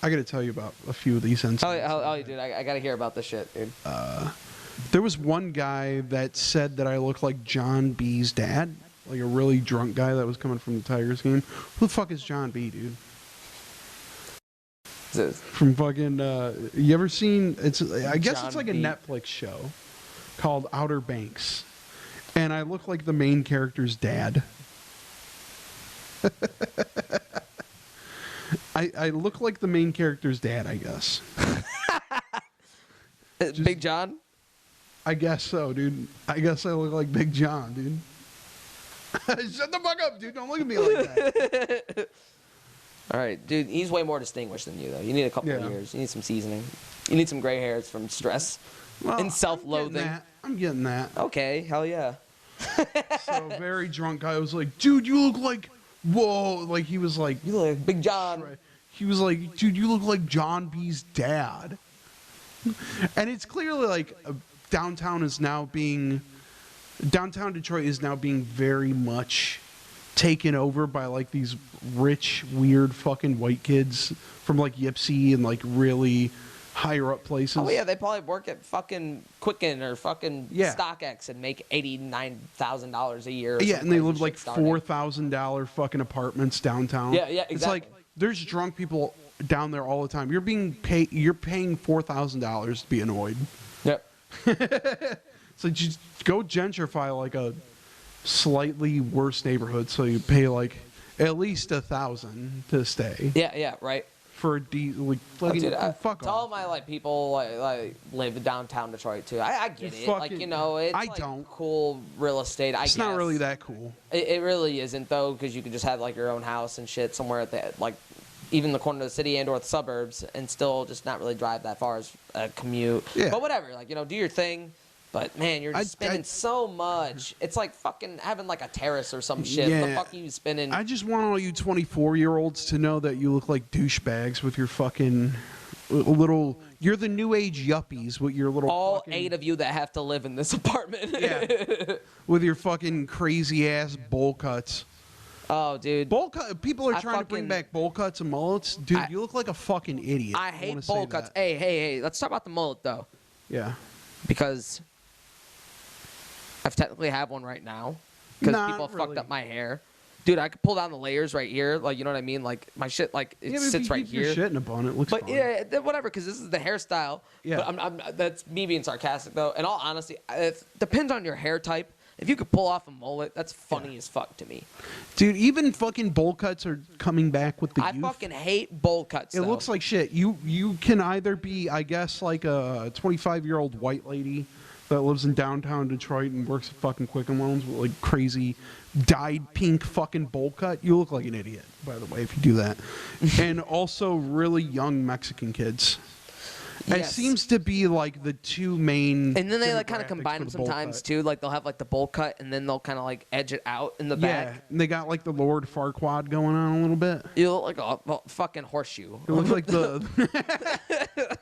I gotta tell you about a few of these incidents. Oh, yeah, dude. I gotta hear about this shit, dude. There was one guy that said that I look like John B's dad. Like a really drunk guy that was coming from the Tigers game. Who the fuck is John B, dude? From fucking, you ever seen, I guess John it's like B. a Netflix show called Outer Banks. And I look like the main character's dad. I look like the main character's dad, I guess. Big John? I guess so, dude. I guess I look like Big John, dude. Shut the fuck up, dude. Don't look at me like that. All right, dude. He's way more distinguished than you, though. You need a couple of years. You need some seasoning. You need some gray hairs from stress and self-loathing. I'm getting that. Okay, hell yeah. So very drunk guy was like, dude, you look like, whoa. Like he was like, you look like Big John. He was like, dude, you look like John B's dad. And it's clearly like downtown Detroit is now being very much taken over by like these rich, weird fucking white kids from like Yipsy and like really higher up places. Oh yeah, they probably work at fucking Quicken or fucking Yeah. StockX and make $89,000 a year. Or Yeah, some and they crazy live like shit starting. $4,000 fucking apartments downtown. Yeah, exactly. It's like there's drunk people down there all the time. You're paying $4,000 to be annoyed. Yep. It's like just go gentrify like a slightly worse neighborhoods, so you pay like at least $1,000 to stay. Yeah, right. For a Dude, fuck to all off. my people like live downtown Detroit too. I get it. Like, you know, it's I like don't. cool real estate. I It's guess. not really that cool. It really isn't though, because you can just have like your own house and shit somewhere at the like, even the corner of the city and or the suburbs, and still just not really drive that far as a commute. Yeah. But whatever, like, you know, do your thing. But man, you're just spending so much. It's like fucking having like a terrace or some shit. Yeah. What the fuck are you spending? I just want all you 24-year-olds to know that you look like douchebags with your fucking little. You're the new age yuppies with your little. All fucking, 8 of you that have to live in this apartment. Yeah. With your fucking crazy ass bowl cuts. Oh, dude. Bowl cut. People are trying to bring back bowl cuts and mullets. Dude, you look like a fucking idiot. I hate bowl cuts. Hey. Let's talk about the mullet though. Yeah. Because I technically have one right now. Because people have fucked up my hair. Dude, I could pull down the layers right here. Like, you know what I mean? Like, my shit, like, it sits right here. Your shit in a bun, it looks But fine. yeah, whatever, because this is the hairstyle. Yeah. But that's me being sarcastic, though. In all honesty, it depends on your hair type. If you could pull off a mullet, that's funny as fuck to me. Dude, even fucking bowl cuts are coming back with the I youth. fucking hate bowl cuts, It looks like shit. You can either be, I guess, like a 25-year-old white lady that lives in downtown Detroit and works at fucking Quicken Loans with like crazy dyed pink fucking bowl cut. You look like an idiot, by the way, if you do that. And also really young Mexican kids. It Yes. seems to be like the two main. And then they like kind of demographics combine for them the bowl sometimes cut. too. Like they'll have like the bowl cut, and then they'll kind of like edge it out in the Yeah, back. and they got like the Lord Farquaad going on a little bit. You look like a fucking horseshoe. It looks like you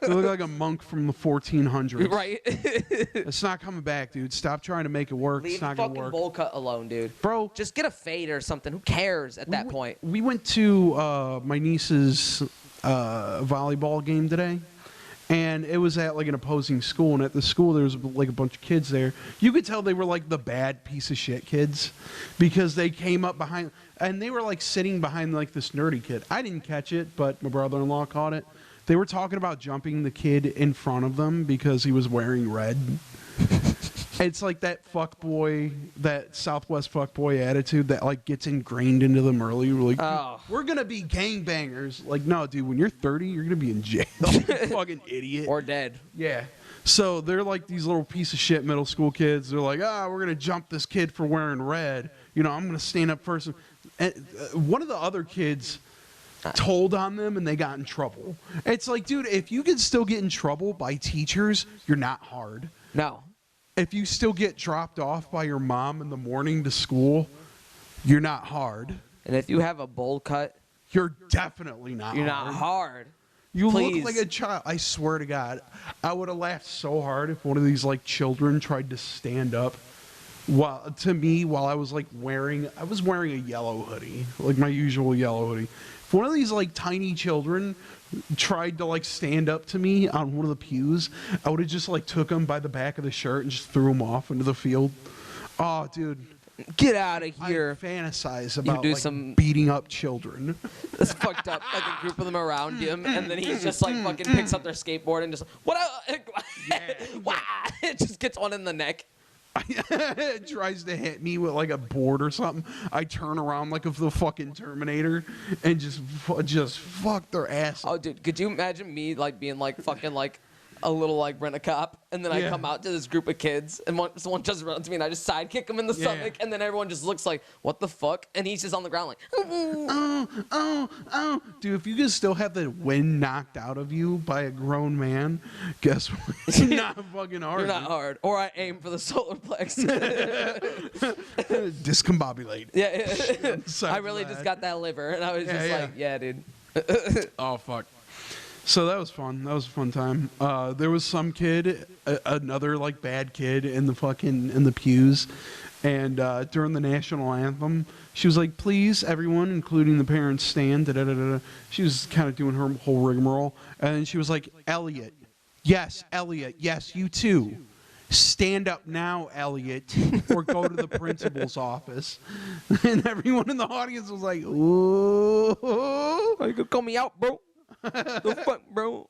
look like a monk from the 1400s. Right? It's not coming back, dude. Stop trying to make it work. Leave It's the not gonna fucking work, bowl cut alone, dude. bro. Just get a fade or something. Who cares at that point? We went to my niece's volleyball game today, and it was at like an opposing school. And at the school, there was like a bunch of kids there. You could tell they were like the bad piece of shit kids, because they came up behind and they were like sitting behind like this nerdy kid. I didn't catch it, but my brother-in-law caught it. They were talking about jumping the kid in front of them because he was wearing red. It's like that fuckboy, that Southwest fuckboy attitude that like gets ingrained into them early. We're like, we're gonna be gangbangers. Like, no, dude, when you're 30, you're gonna be in jail. You fucking idiot. Or dead. Yeah. So they're like these little piece of shit middle school kids. They're like, we're gonna jump this kid for wearing red. You know, I'm gonna stand up first. And one of the other kids told on them, and they got in trouble. It's like, dude, if you can still get in trouble by teachers, you're not hard. No. If you still get dropped off by your mom in the morning to school, you're not hard. And if you have a bowl cut, You're definitely not you're hard. not hard. You Please. look like a child. I swear to God, I would have laughed so hard if one of these like children tried to stand up while I was like wearing a yellow hoodie, like my usual yellow hoodie. If one of these like tiny children tried to like stand up to me on one of the pews, I would have just like took him by the back of the shirt and just threw him off into the field. Oh, dude. Get out of I here. fantasize about do like, some- beating up children. It's fucked up. Like a group of them around him, and then he's just like fucking picks up their skateboard and just what? Wow! It just gets one in the neck. It tries to hit me with like a board or something. I turn around like the fucking Terminator and just fuck their ass. Oh, dude, could you imagine me like being like fucking like a little like rent-a-cop, and then I Yeah. come out to this group of kids, and someone just runs to me, and I just sidekick him in the Yeah. stomach, and then everyone just looks like, what the fuck? And he's just on the ground like, Oh, dude! If you can still have the wind knocked out of you by a grown man, guess what? You're not fucking hard. you're not hard. Or I aim for the solar plex. Discombobulate. Yeah, So I really glad. just got that liver, and I was just Yeah, like, yeah, dude. Oh fuck. So that was fun. That was a fun time. There was some kid, another like bad kid in the pews, and during the national anthem, she was like, "Please, everyone, including the parents, stand." Da, da, da, da. She was kind of doing her whole rigmarole, and then she was like, "Elliot, yes, you too. Stand up now, Elliot, or go to the principal's office." And everyone in the audience was like, "Ooh." You could call me out, bro. The fuck, bro?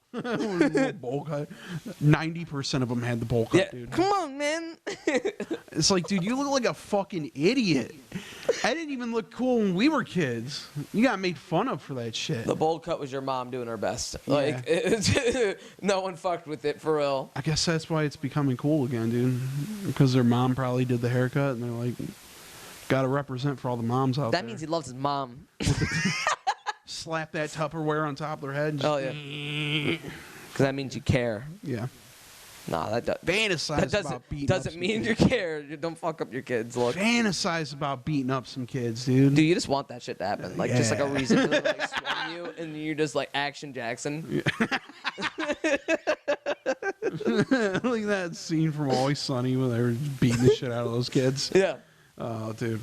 Bowl cut. 90% of them had the bowl cut, Yeah, dude. come on, man. It's like, dude, you look like a fucking idiot. I didn't even look cool when we were kids. You got made fun of for that shit. The bowl cut was your mom doing her best. Yeah. Like, no one fucked with it for real. I guess that's why it's becoming cool again, dude. Because their mom probably did the haircut, and they're like, gotta represent for all the moms out there. That means he loves his mom. Slap that Tupperware on top of their head. And just, Oh yeah. Because that means you care. Yeah. Nah, that Fantasize doesn't about beating up doesn't some mean kids. you care. You don't fuck up your kids. Look, Fantasize about beating up some kids, dude. dude, you just want that shit to happen. Like just like a Yeah. reason to like swing you, and you're just like Action Jackson. Like that scene from Always Sunny when they were beating the shit out of those kids. Yeah. Oh, dude.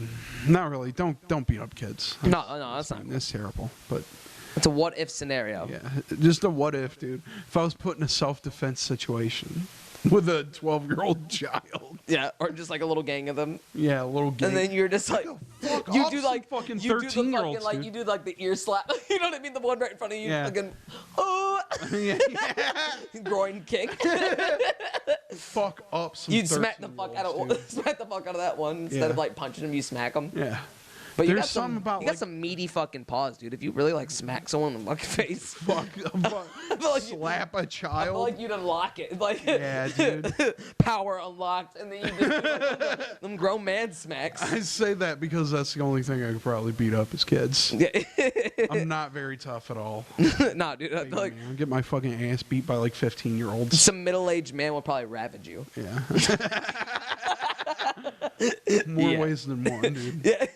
Not really. Don't beat up kids. No, that's not. That's terrible. But It's a what if scenario. yeah, just a what if, dude. If I was put in a self-defense situation with a 12-year-old child. Yeah, or just like a little gang of them, Yeah, a little game. and then you're just like, fuck you off do some like fucking you do the 13-year-olds, fucking like dude. you do like the ear slap. You know what I mean? The one right in front of you, Yeah. fucking oh, yeah, groin kick. fuck up some You'd smack the fuck out of 13-year-olds, smack the fuck out of that one instead Yeah. of like punching him. You smack him. dude. Yeah. But you There's got some something about, you got like- some meaty fucking paws, dude. If you really like smack someone in the fucking face, Fuck. like you- Slap a I child. feel like you'd unlock it. Like Yeah, dude. power unlocked, and then you just do like them grown man smacks. I say that because that's the only thing I could probably beat up is kids. Yeah. I'm not very tough at all. Nah, dude. I feel like I'll get my fucking ass beat by like 15-year-olds. some middle-aged man will probably ravage you. Yeah. More Yeah. ways than one, dude. Yeah.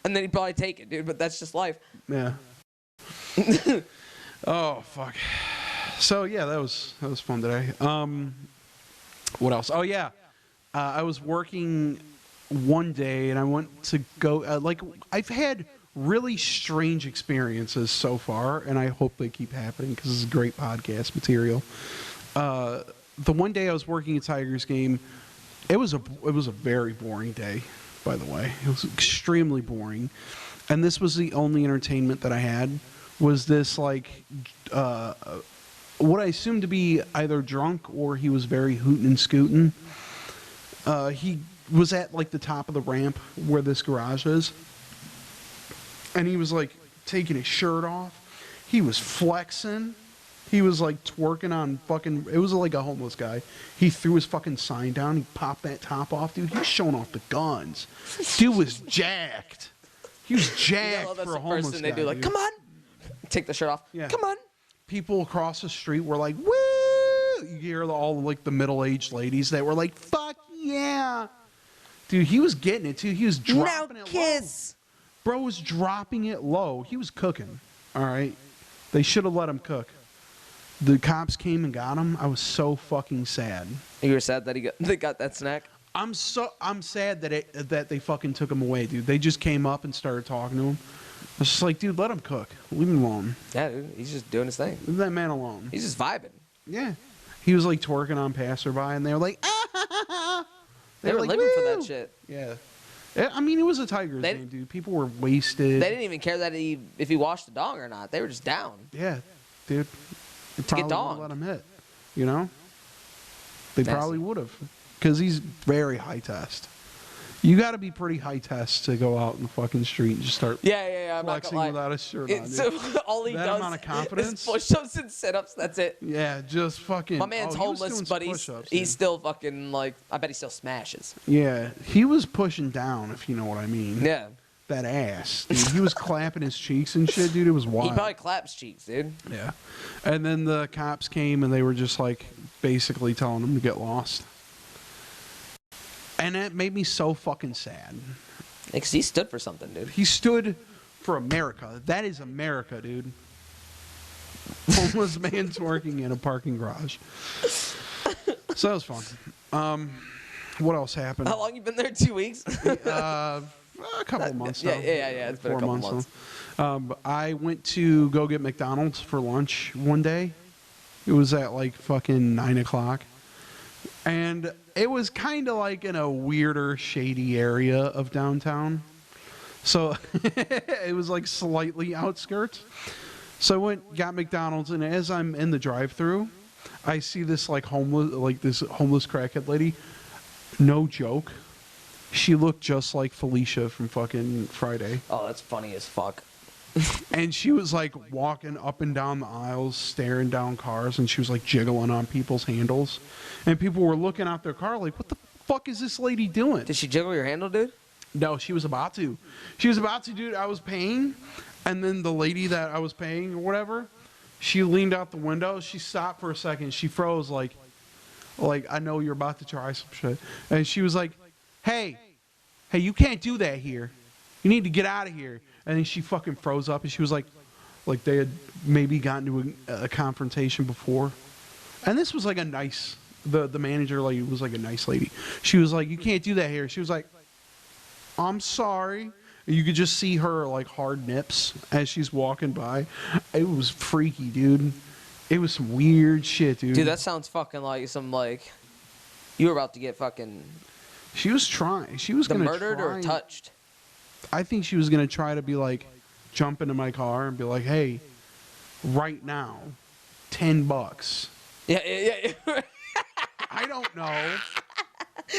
And then he'd probably take it, dude. But that's just life. Yeah. Oh fuck. So yeah, that was fun today. What else? Oh yeah, I was working one day and I went to go. Like I've had really strange experiences so far, and I hope they keep happening because it's great podcast material. The one day I was working a Tigers game, it was a very boring day. By the way, it was extremely boring, and this was the only entertainment that I had. Was this like what I assumed to be either drunk or he was very hootin' and scootin'. He was at like the top of the ramp where this garage is, and he was like taking his shirt off. He was flexing. He was like twerking on fucking. It was like a homeless guy. He threw his fucking sign down. He popped that top off, dude. He was showing off the guns. Dude was jacked. He was jacked Yeah, that's for a the homeless first thing guy. they do. Like, dude. come on, take the shirt off. Yeah. Come on. People across the street were like, woo! You hear all like the middle-aged ladies that were like, fuck yeah. Dude, he was getting it too. He was dropping Now it kiss. low. Bro was dropping it low. He was cooking. All right. They should have let him cook. The cops came and got him. I was so fucking sad. You were sad that they got that snack. I'm sad that they fucking took him away, dude. They just came up and started talking to him. I was just like, dude, let him cook. Leave him alone. Yeah, dude. He's just doing his thing. Leave that man alone. He's just vibing. Yeah. He was like twerking on passerby, and they were like, ah! They were like, living for that "Woo!" shit. Yeah. I mean, it was a Tigers They- game, dude. People were wasted. They didn't even care that if he washed the dong or not. They were just down. Yeah, dude. They To get probably would've dogged. let him hit. You know? They Nasty. probably would have. Because he's very high test. You got to be pretty high test to go out in the fucking street and just start Yeah. I'm not flexing gonna lie. without a shirt on. It's, dude. all he That does amount of confidence? is push-ups and sit-ups. That's it. Yeah, just fucking. My man's he was homeless, doing some but push-ups, he's dude. still fucking like. I bet he still smashes. Yeah, he was pushing down, if you know what I mean. Yeah. That ass. Dude. He was clapping his cheeks and shit, dude. It was wild. He probably claps cheeks, dude. Yeah. And then the cops came and they were just like basically telling him to get lost. And that made me so fucking sad. Because he stood for something, dude. He stood for America. That is America, dude. Homeless man twerking in a parking garage. So that was fun. What else happened? How long you been there? 2 weeks? A couple of months now. Yeah. It's been a couple months. now. I went to go get McDonald's for lunch one day. It was at like fucking 9 o'clock. And it was kind of like in a weirder, shady area of downtown. So it was like slightly outskirts. So I got McDonald's, and as I'm in the drive-thru, I see this like homeless crackhead lady. No joke. She looked just like Felicia from fucking Friday. Oh, that's funny as fuck. And she was like walking up and down the aisles, staring down cars, and she was like jiggling on people's handles. And people were looking out their car like, what the fuck is this lady doing? Did she jiggle your handle, dude? No, she was about to. She was about to, dude. I was paying, and then the lady that I was paying or whatever, she leaned out the window. She stopped for a second. She froze like I know you're about to try some shit. And she was like, hey, you can't do that here. You need to get out of here. And then she fucking froze up, and she was like they had maybe gotten to a confrontation before. And this was like a nice, the manager like was like a nice lady. She was like, you can't do that here. She was like, I'm sorry. You could just see her like hard nips as she's walking by. It was freaky, dude. It was some weird shit, dude. Dude, that sounds fucking like some like you were about to get fucking. She was trying. She was gonna murdered try, or touched. I think she was gonna try to be like, jump into my car and be like, hey, right now, $10. Yeah. I don't know.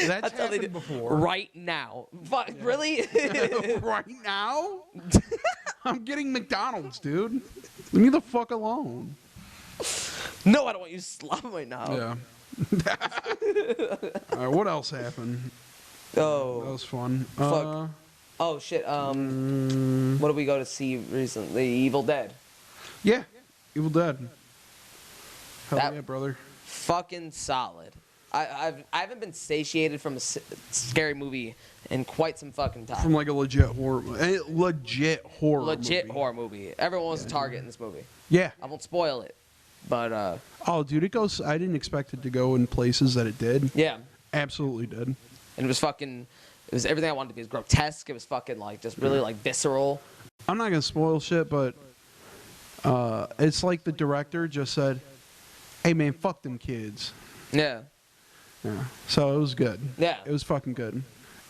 That's happened before. Right now. Fuck, yeah. Really? Right now? I'm getting McDonald's, dude. Leave me the fuck alone. No, I don't want you to slap right now. Yeah. All right, what else happened? Oh. That was fun. Fuck. Oh, shit. What did we go to see recently? Evil Dead. Yeah. Evil Dead. Hell that yeah, brother. Fucking solid. I haven't been satiated from a scary movie in quite some fucking time. From like a legit horror movie. Everyone was a target in this movie. Yeah. I won't spoil it, but oh, dude, it goes. I didn't expect it to go in places that it did. Yeah. Absolutely did. And it was fucking. It was everything I wanted to be. It was grotesque. It was fucking like just really like visceral. I'm not gonna spoil shit, but it's like the director just said, "Hey man, fuck them kids." Yeah. Yeah. So it was good. Yeah. It was fucking good.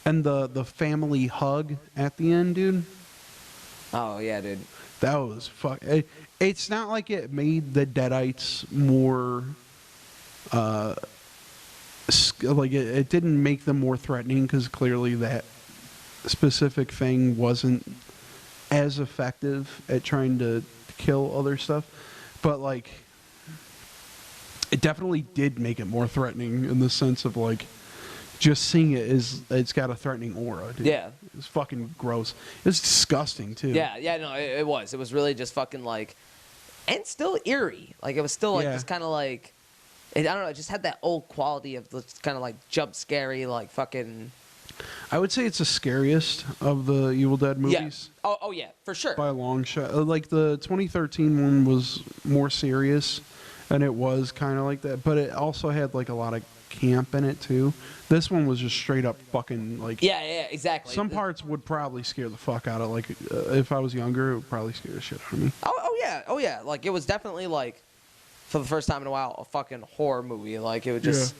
And the family hug at the end, dude. Oh yeah, dude. That was fuck. It's not like it made the Deadites more. Like it didn't make them more threatening because clearly that specific thing wasn't as effective at trying to kill other stuff, but like. It definitely did make it more threatening in the sense of like just seeing it's got a threatening aura, dude. Yeah. It's fucking gross. It's disgusting too. Yeah, no, it was. It was really just fucking like and still eerie. Like it was still like just kinda like I don't know, it just had that old quality of kind of like jump scary, like fucking I would say it's the scariest of the Evil Dead movies. Yeah. Oh yeah, for sure. By a long shot. Like the 2013 one was more serious. And it was kind of like that, but it also had like a lot of camp in it too. This one was just straight up fucking like. Yeah, exactly. Some parts would probably scare the fuck out of like if I was younger, it would probably scare the shit out of me. Oh yeah. Like it was definitely like for the first time in a while a fucking horror movie. Like it would just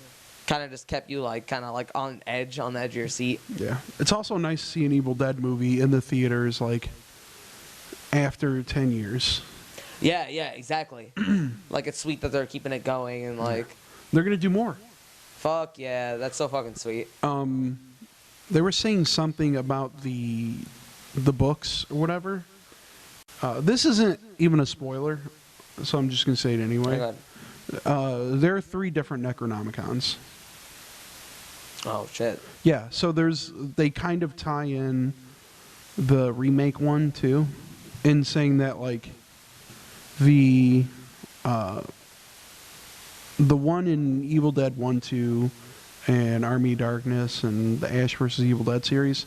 kind of just kept you like kind of like on the edge of your seat. Yeah, it's also nice to see an Evil Dead movie in the theaters like after 10 years. Yeah, exactly. Like it's sweet that they're keeping it going and like they're gonna do more. Fuck yeah, that's so fucking sweet. They were saying something about the books or whatever. This isn't even a spoiler, so I'm just gonna say it anyway. There are 3 different Necronomicons. Oh shit. Yeah, so they kind of tie in the remake one too, in saying that like. The one in Evil Dead 1, 2, and Army of Darkness and the Ash vs. Evil Dead series,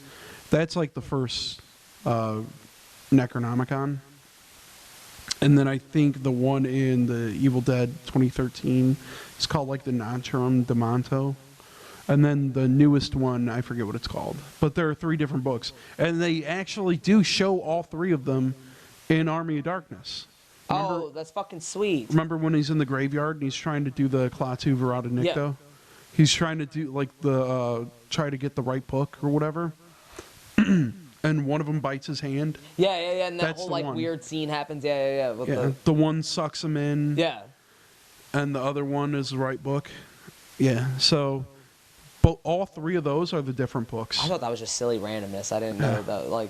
that's like the first Necronomicon. And then I think the one in the Evil Dead 2013 is called like the Naturum Demonto. And then the newest one, I forget what it's called. But there are 3 different books. And they actually do show all 3 of them in Army of Darkness. Remember, that's fucking sweet. Remember when he's in the graveyard and he's trying to do the Klaatu Verata Nikto? Yeah. He's trying to do like try to get the right book or whatever. and one of them bites his hand. Yeah, and that That's whole the like one. weird scene happens. Yeah. With The one sucks him in. yeah. And the other one is the right book. Yeah, so, but all three of those are the different books. I thought that was just silly randomness. I didn't know that. Like,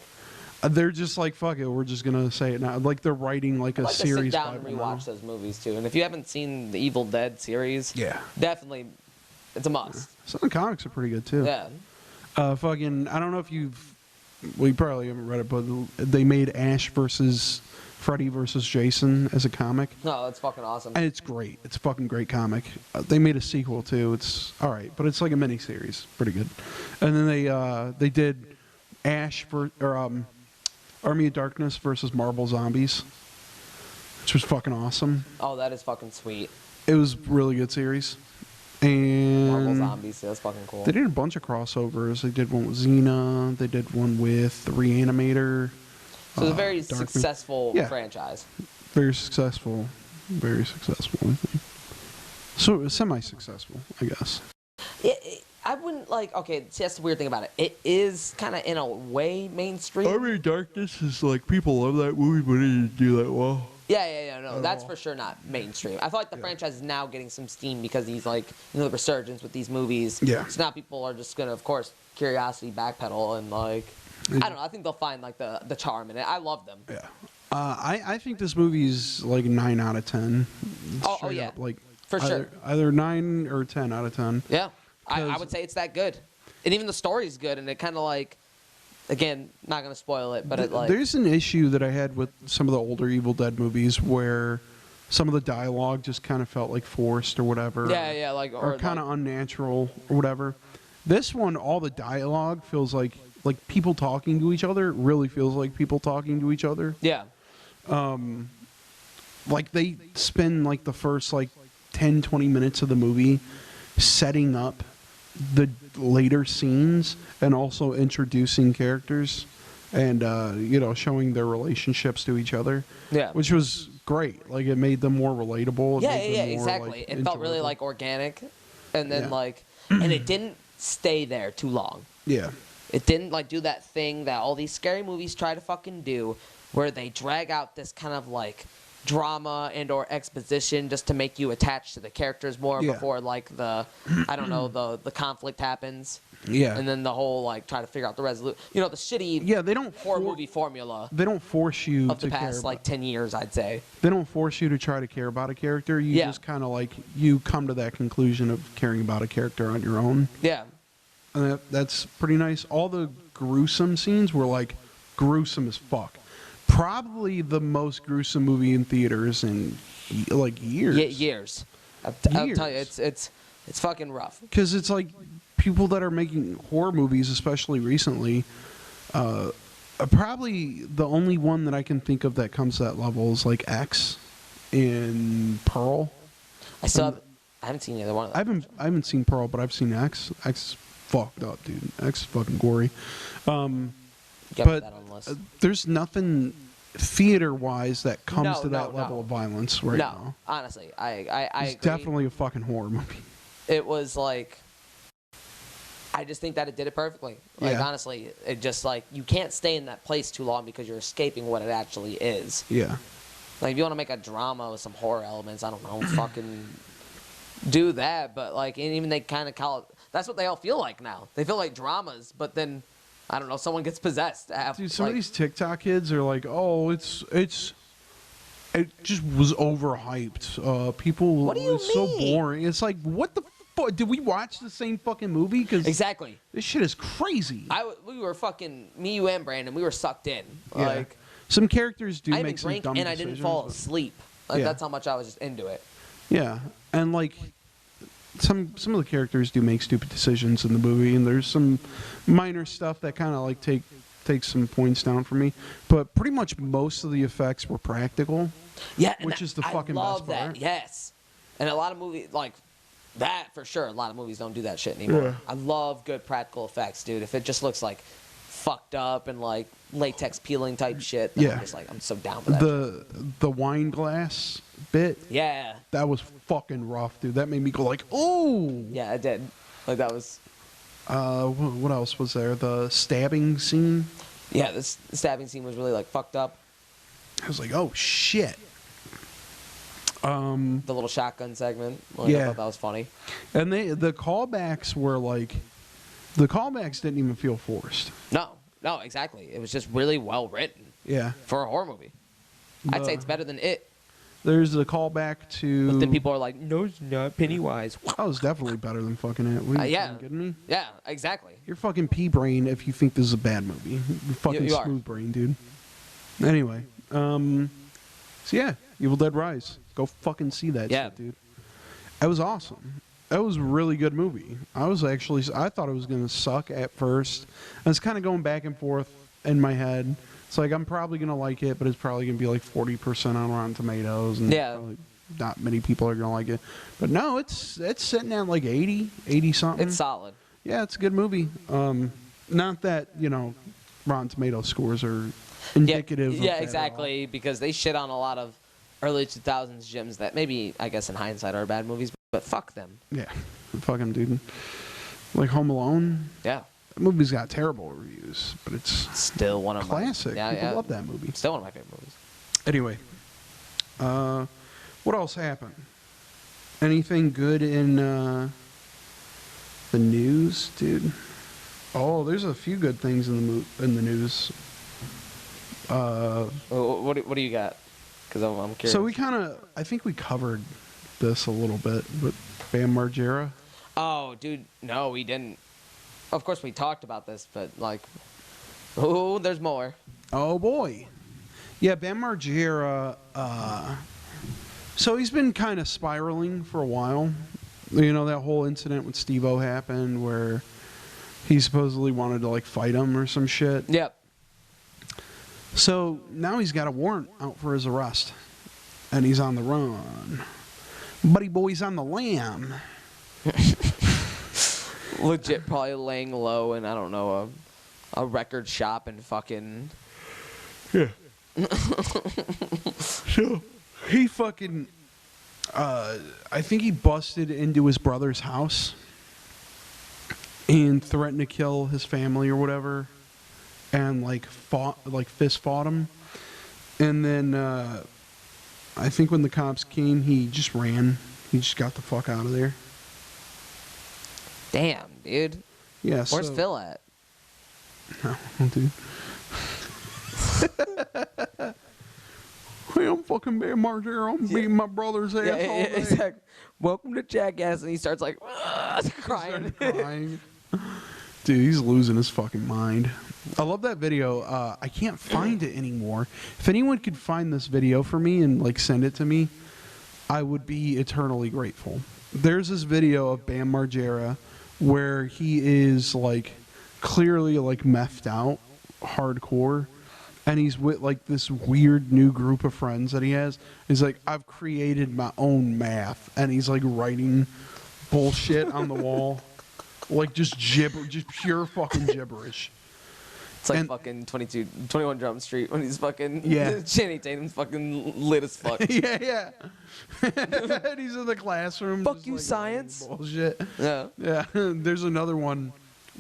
they're just like, fuck it, we're just gonna say it now. Like they're writing like a I'd like to series. sit down and Bible rewatch now. those movies too. And if you haven't seen the Evil Dead series, Yeah. definitely, it's a must. Some of the comics are pretty good too. Yeah. Fucking, I don't know if well, you probably haven't read it, but they made Ash versus Freddy versus Jason as a comic. No, that's fucking awesome. And it's great. It's a fucking great comic. They made a sequel too. It's all right, but it's like a mini series, pretty good. And then they did Ash Army of Darkness versus Marvel Zombies, which was fucking awesome. Oh, that is fucking sweet. It was a really good series. And Marvel Zombies, that's fucking cool. they did a bunch of crossovers. They did one with Xena. They did one with the Reanimator. So it's a very Dark successful Yeah. franchise. Very successful. Very successful, I think. So semi-successful, I guess. I wouldn't like. Okay, see, that's the weird thing about it. It is kind of in a way mainstream. Army of Darkness is like, people love that movie, but it didn't do that well. Yeah, no, that's for sure not mainstream. I feel like the franchise is now getting some steam because he's like, the resurgence with these movies. Yeah. So now people are just gonna, of course, curiosity backpedal and like, I don't know. I think they'll find like the charm in it. I love them. Yeah. I think this movie's like 9 out of 10. Oh, Straight yeah. up, like For sure. Either 9 or 10 out of 10. Yeah, I 'Cause- would say it's that good, and even the story's good, and it kind of like, again, not gonna spoil it, but it like. There's an issue that I had with some of the older Evil Dead movies where some of the dialogue just kind of felt like forced or whatever. Yeah, like Or kind of unnatural or whatever. This one, all the dialogue feels like people talking to each other. It really feels like people talking to each other. Yeah. Like they spend like the first like 10, 20 minutes of the movie setting up the later scenes and also introducing characters and showing their relationships to each other. Yeah. Which was great. Like it made them more relatable. It Yeah, made them more, exactly. like, It felt really enjoyable. like organic, and then Yeah. like, and it didn't stay there too long. Yeah. It didn't like do that thing that all these scary movies try to fucking do, where they drag out this kind of like drama and or exposition just to make you attached to the characters more Yeah. before like the the conflict happens. Yeah. And then the whole like try to figure out the resolution. The shitty Yeah, they don't horror movie formula They don't force you of to the care past about, like 10 years, I'd say. they don't force you to try to care about a character. You Yeah. just kind of like you come to that conclusion of caring about a character on your own. Yeah. And that's pretty nice. All the gruesome scenes were like gruesome as fuck. Probably the most gruesome movie in theaters in like years. Years. I'll tell you, it's fucking rough. Because it's like people that are making horror movies, especially recently, probably the only one that I can think of that comes to that level is like X and Pearl. I haven't seen either one of them. I haven't seen Pearl, but I've seen X. X is fucked up, dude. X is fucking gory. Gotta put But that on the list. there's nothing theater-wise that comes No, to that no, level no. of violence right No, now. honestly, I It's agree. definitely a fucking horror movie. It was like, I just think that it did it perfectly. Like Yeah. honestly, it just like you can't stay in that place too long because you're escaping what it actually is. Yeah. Like if you want to make a drama with some horror elements, I don't know, fucking do that. But like, and even they kind of call it. That's what they all feel like now. They feel like dramas, but then I don't know, someone gets possessed. Dude, some of these TikTok kids are like, "Oh, it just was overhyped. People, What do you it's so mean? boring." It's like, what the fuck? Did we watch the same fucking movie? Because Exactly. this shit is crazy. We were fucking, me, you, and Brandon, we were sucked in. Yeah. Like, Some characters do I even make some drank dumb and I decisions. didn't fall but- asleep. Like, Yeah. that's how much I was just into it. Yeah, and like some of the characters do make stupid decisions in the movie, and there's some minor stuff that kind of like take some points down for me. But pretty much most of the effects were practical. Yeah, and Which is the I fucking love best that. part. Yes, and a lot of movies like that for sure. A lot of movies don't do that shit anymore. Yeah. I love good practical effects, dude. If it just looks like fucked up and like latex peeling type shit, then Yeah. I'm just like I'm so down for that. Shit. The wine glass bit, Yeah, that was fucking rough, dude. That made me go like, "Oh." yeah, I did. Like that was. What else was there? The stabbing scene. Yeah, this stabbing scene was really like fucked up. I was like, oh shit. The little shotgun segment. Like, yeah. I thought that was funny. And the callbacks were like, the callbacks didn't even feel forced. No, exactly. It was just really well written. Yeah. For a horror movie. I'd say it's better than It. There's a callback to. But then people are like, no, it's not. Pennywise. That was definitely better than fucking It. What are you fucking kidding me? Yeah, exactly. You're fucking pea brain if you think this is a bad movie. You're fucking You are. smooth brain, dude. Anyway, so yeah, Evil Dead Rise. Go fucking see that shit, dude. It was awesome. That was a really good movie. I thought it was gonna suck at first. I was kind of going back and forth in my head. It's like I'm probably gonna like it, but it's probably gonna be like 40% on Rotten Tomatoes, and probably not many people are gonna like it. But no, it's sitting at like 80 something. It's solid. Yeah, it's a good movie. Not that Rotten Tomatoes scores are indicative. Yeah, of that exactly. Because they shit on a lot of early 2000s gems that maybe, I guess, in hindsight are bad movies, but fuck them. Yeah, fucking dude. Like Home Alone. Yeah. That movie's got terrible reviews, but it's still one of classic. My People love that movie. Still one of my favorite movies. Anyway, what else happened? Anything good in the news, dude? Oh, there's a few good things in the news. What do you got? Because I'm curious. So I think we covered this a little bit with Bam Margera. Oh, dude, no, we didn't. Of course, we talked about this, but like, oh, there's more. Oh boy, yeah, Bam Margera. So he's been kind of spiraling for a while. That whole incident with Steve-O happened where he supposedly wanted to like fight him or some shit. Yep. So now he's got a warrant out for his arrest, and he's on the run. Buddy boy's on the lam. Legit, probably laying low in, I don't know, a record shop in fucking. Yeah. So he fucking. I think he busted into his brother's house and threatened to kill his family or whatever, and fist fought him, and then I think when the cops came, he just ran. He just got the fuck out of there. Damn, dude. Yeah. Where's Phil at? No, dude. Hey, I'm fucking Bam Margera. I'm beating my brother's ass all day. Exactly. Welcome to Jackass, and he starts like crying. Dude, he's losing his fucking mind. I love that video. I can't find it anymore. If anyone could find this video for me and like send it to me, I would be eternally grateful. There's this video of Bam Margera where he is like clearly like methed out hardcore, and he's with like this weird new group of friends that he has. He's like, I've created my own math, and he's like writing bullshit on the wall, like just pure fucking gibberish. It's like fucking 21 Drum Street when he's fucking Channing Tatum's fucking lit as fuck. Yeah. And he's in the classroom. Fuck you, like, science. Bullshit. Yeah. Yeah. There's another one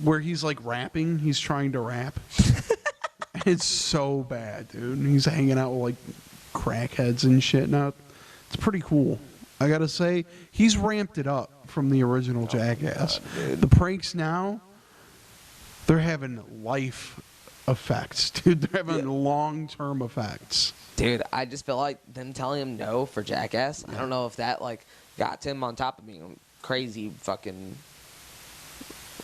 where he's like rapping. He's trying to rap. It's so bad, dude. He's hanging out with like crackheads and shit. Now, it's pretty cool. I gotta say, he's ramped it up from the original Jackass. God, the pranks now, they're having life effects, dude. They're having long-term effects. Dude, I just feel like them telling him no for Jackass. I don't know if that like got to him on top of being a crazy fucking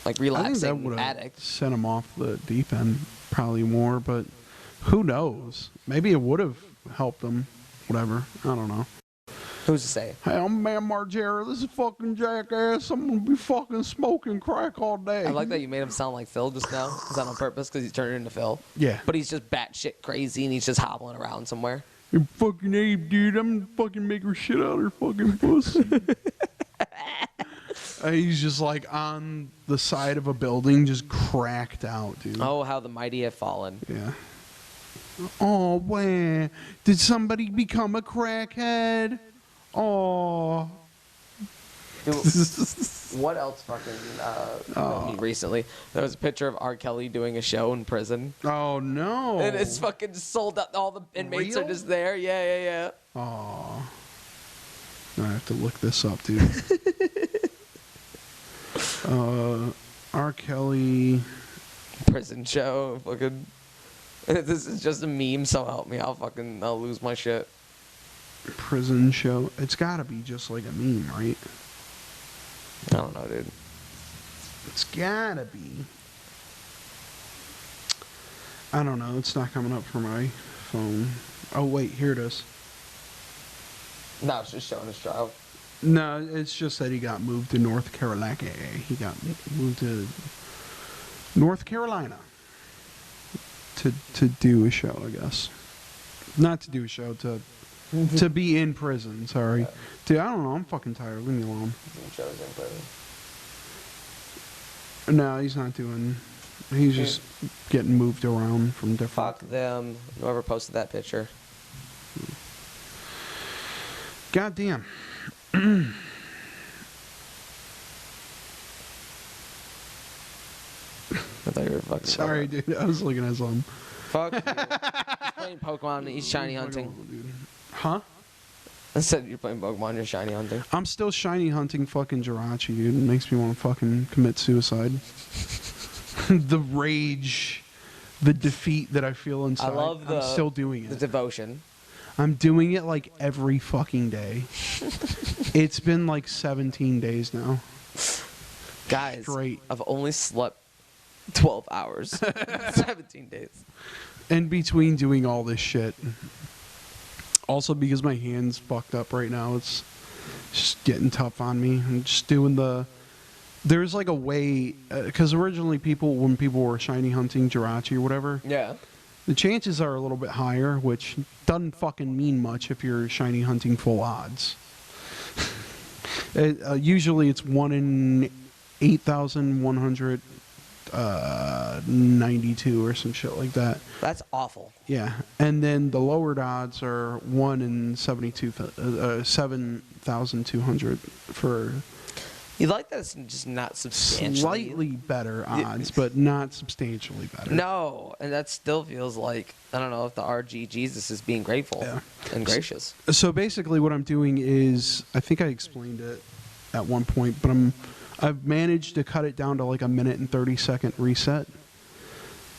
like relapsing addict. Sent him off the deep end probably more, but who knows? Maybe it would have helped him. Whatever. I don't know. Who's to say? Hey, I'm Bam Margera. This is fucking Jackass. I'm gonna be fucking smoking crack all day. I like that you made him sound like Phil just now. Is that on purpose? Because he's turning into Phil. Yeah. But he's just batshit crazy and he's just hobbling around somewhere. You fucking Abe, dude. I'm fucking making shit out of her fucking pussy. He's just like on the side of a building, just cracked out, dude. Oh, how the mighty have fallen. Yeah. Oh, man. Did somebody become a crackhead? Oh. What else fucking me recently? There was a picture of R. Kelly doing a show in prison. Oh no! And it's fucking sold out. All the inmates are just there. Yeah. Oh. I have to look this up, dude. R. Kelly prison show. Fucking. This is just a meme. So help me. I'll lose my shit. Prison show. It's gotta be just like a meme, right? I don't know, dude. It's gotta be. I don't know. It's not coming up for my phone. Oh wait, here it is. No, it's just showing his trial. No, it's just that he got moved to North Carolina. He got moved to North Carolina to do a show, I guess. Not to do a show, to be in prison. Sorry, dude. I don't know. I'm fucking tired. Leave me alone. Shows in prison. No, he's not doing. He's just getting moved around from different. Fuck them. Whoever posted that picture. God damn. I thought you were fucking. Sorry, dude. I was looking at something. Fuck you. He's playing Pokemon. He's shiny hunting. Huh? I said you're playing Pokemon. You're shiny hunting. I'm still shiny hunting fucking Jirachi, dude. It makes me want to fucking commit suicide. The rage, the defeat that I feel inside. I love I'm still doing the it. devotion. I'm doing it like every fucking day. It's been like 17 days now. Guys, Straight. I've only slept 12 hours. 17 days. In between doing all this shit. Also because my hand's fucked up right now. It's just getting tough on me. I'm just doing the... There's like a way... Because originally when people were shiny hunting Jirachi or whatever... Yeah. The chances are a little bit higher, which doesn't fucking mean much if you're shiny hunting full odds. Usually it's 1 in 8,192 or some shit like that. That's awful. Yeah, and then the lowered odds are 1 in 7,200 for... You like that it's just not substantially... Slightly better odds, but not substantially better. No, and that still feels like, I don't know if the RG Jesus is being grateful and gracious. So basically what I'm doing is, I think I explained it at one point, but I've managed to cut it down to like a 1 and 30-second reset.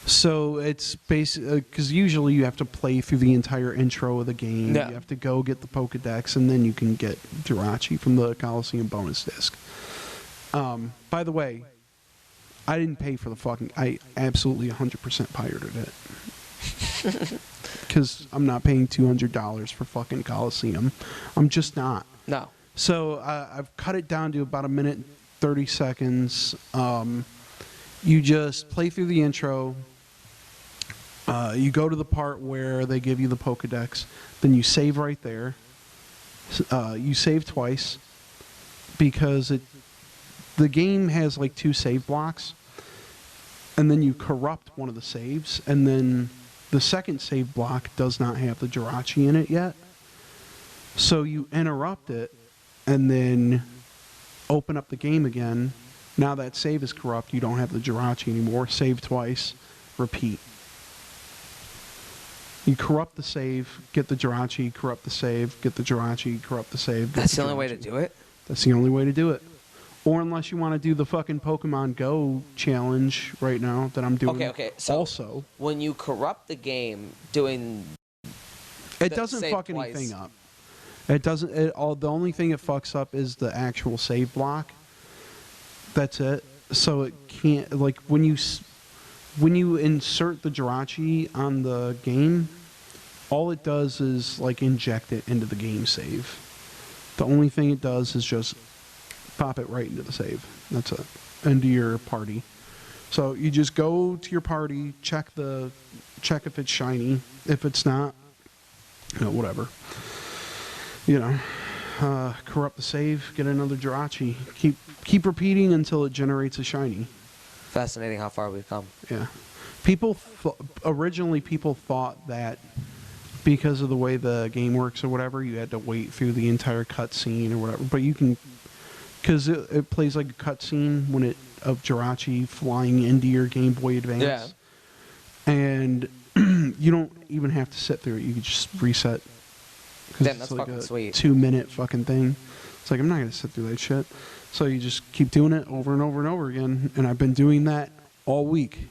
So it's basically, because usually you have to play through the entire intro of the game. Yeah. You have to go get the Pokedex, and then you can get Jirachi from the Coliseum bonus disc. By the way, I didn't pay for the fucking... I absolutely 100% pirated it. Because I'm not paying $200 for fucking Coliseum. I'm just not. No. So I've cut it down to about 1 and 30 seconds. You just play through the intro. You go to the part where they give you the Pokedex. Then you save right there. You save twice. Because the game has like 2 save blocks. And then you corrupt one of the saves. And then the second save block does not have the Jirachi in it yet. So you interrupt it. And then open up the game again. Now that save is corrupt, you don't have the Jirachi anymore. Save twice, repeat. You corrupt the save, get the Jirachi, corrupt the save, get the Jirachi, corrupt the save. That's the only way to do it? That's the only way to do it. Or unless you want to do the fucking Pokemon Go challenge right now that I'm doing. Okay. So also, when you corrupt the game doing... It doesn't fuck anything up. It doesn't... the only thing it fucks up is the actual save block. That's it. So it can't... Like, when you insert the Jirachi on the game, all it does is, like, inject it into the game save. The only thing it does is just pop it right into the save. That's it. Into your party. So you just go to your party, check if it's shiny. If it's not, whatever. Corrupt the save, get another Jirachi. Keep repeating until it generates a shiny. Fascinating how far we've come. Yeah. Originally people thought that because of the way the game works or whatever, you had to wait through the entire cutscene or whatever. But you can because it plays like a cutscene of Jirachi flying into your Game Boy Advance. Yeah. And you don't even have to sit through it. You can just reset. Damn, that's like fucking a sweet. 2-minute fucking thing. It's like, I'm not going to sit through that shit. So you just keep doing it over and over and over again. And I've been doing that all week.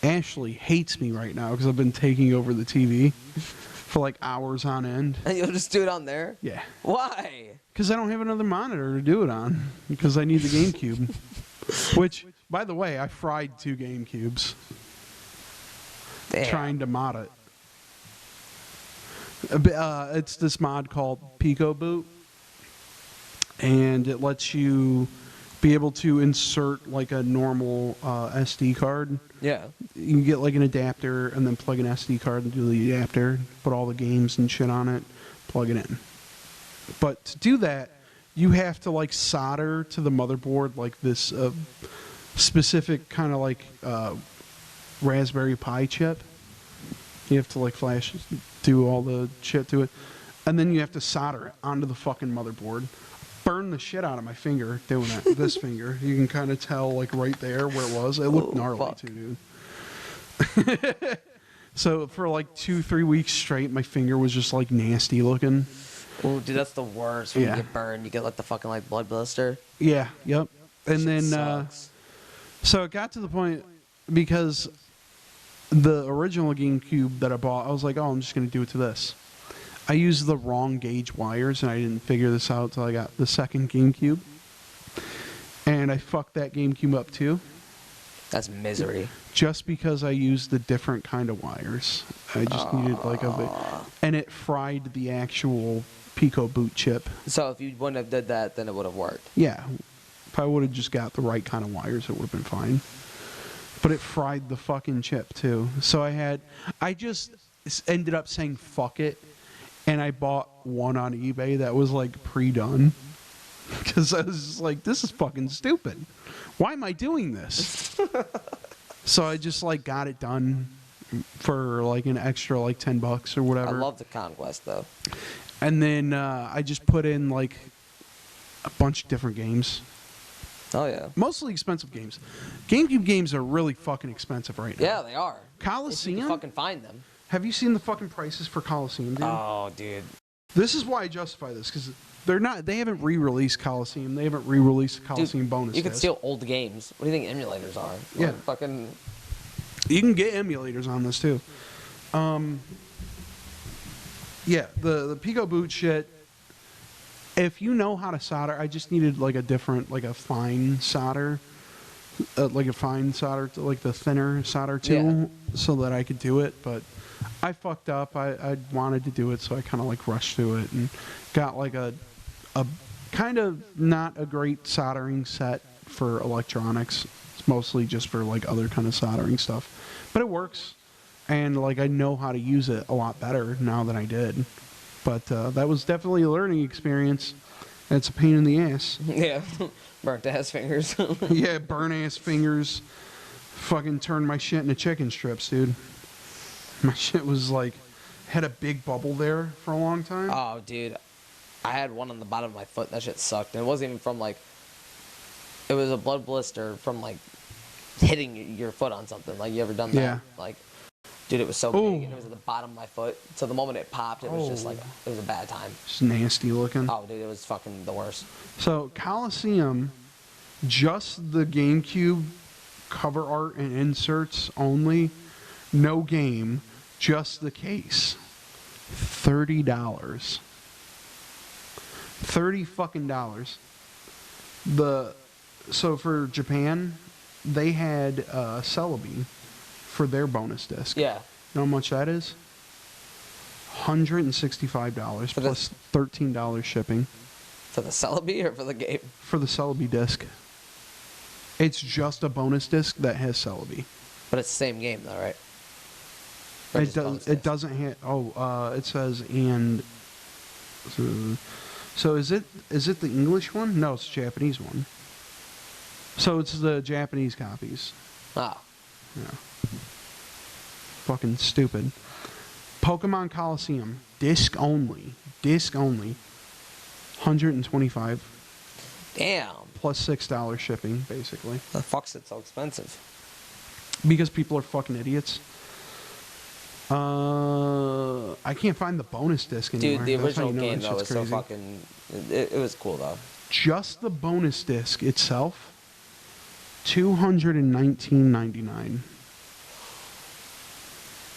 Ashley hates me right now because I've been taking over the TV for like hours on end. And you'll just do it on there? Yeah. Why? Because I don't have another monitor to do it on. Because I need the GameCube. Which, by the way, I fried 2 GameCubes. Damn. Trying to mod it. It's this mod called Pico Boot. And it lets you be able to insert like a normal SD card. Yeah. You can get like an adapter and then plug an SD card into the adapter, put all the games and shit on it, plug it in. But to do that, you have to like solder to the motherboard like this specific kind of like Raspberry Pi chip. You have to like do all the shit to it. And then you have to solder it onto the fucking motherboard. Burn the shit out of my finger doing it. This finger. You can kind of tell like right there where it was. It looked gnarly fuck. too, dude. So for like 2-3 weeks straight, my finger was just like nasty looking. Oh, dude, that's the worst when Yeah. you get burned. You get like the fucking like blood blister. Yeah, yep. And Shit then sucks. so it got to the point because the original GameCube that I bought, I was like, oh, I'm just going to do it to this. I used the wrong gauge wires, and I didn't figure this out until I got the second GameCube. And I fucked that GameCube up, too. That's misery. Just because I used the different kind of wires. I just needed, like, a bit. And it fried the actual Pico Boot chip. So if you wouldn't have did that, then it would have worked. Yeah. If I would have just got the right kind of wires, it would have been fine. But it fried the fucking chip, too. So I just ended up saying, fuck it. And I bought one on eBay that was like pre-done. Because I was just like, this is fucking stupid. Why am I doing this? So I just like got it done for like an extra like $10 or whatever. I love the Conquest though. And then I just put in like a bunch of different games. Oh yeah. Mostly expensive games. GameCube games are really fucking expensive right now. Yeah, they are. If you Coliseum? can fucking find them. Have you seen the fucking prices for Coliseum, dude? Oh, dude. This is why I justify this, because they haven't re-released Coliseum. They haven't re-released the Coliseum bonus You can disc. steal old games. What do you think emulators are? Yeah. Like, fucking. You can get emulators on this too. Yeah, the Pico Boot shit. If you know how to solder, I just needed like a different, like a fine solder, like the thinner solder tool, so that I could do it. But I fucked up. I wanted to do it, so I kind of like rushed through it and got like a kind of not a great soldering set for electronics. It's mostly just for like other kind of soldering stuff, but it works, and like I know how to use it a lot better now than I did. But that was definitely a learning experience. It's a pain in the ass. Yeah. Burnt ass fingers. Yeah, burn ass fingers. Fucking turned my shit into chicken strips, dude. My shit was like, had a big bubble there for a long time. Oh, dude. I had one on the bottom of my foot. That shit sucked. And it wasn't even from like, it was a blood blister from like hitting your foot on something. Like, you ever done that? Yeah. Like, dude, it was so Ooh. big and it was at the bottom of my foot. So the moment it popped, it was just like, it was a bad time. Just nasty looking. Oh, dude, it was fucking the worst. So, Coliseum, just the GameCube cover art and inserts only. No game, just the case. $30. $30 fucking dollars. So for Japan, they had Celebi for their bonus disc. Yeah. You know how much that is? $165 For plus $13 shipping For the Celebi or for the game? for the Celebi disc. It's just a bonus disc that has Celebi. But it's the same game though, right? Or It just does. bonus It disc? doesn't have. Oh, it says and. So is it the English one? No, it's the Japanese one. So it's the Japanese copies. Ah. Yeah. Fucking stupid. Pokemon Coliseum, disc only. 125. Damn. plus $6 shipping, basically. The fuck's it so expensive? Because people are fucking idiots. I can't find the bonus disc anymore. Dude, the That's how original you know game, that though, shit's was so crazy. fucking... It was cool, though. Just the bonus disc itself, $219.99.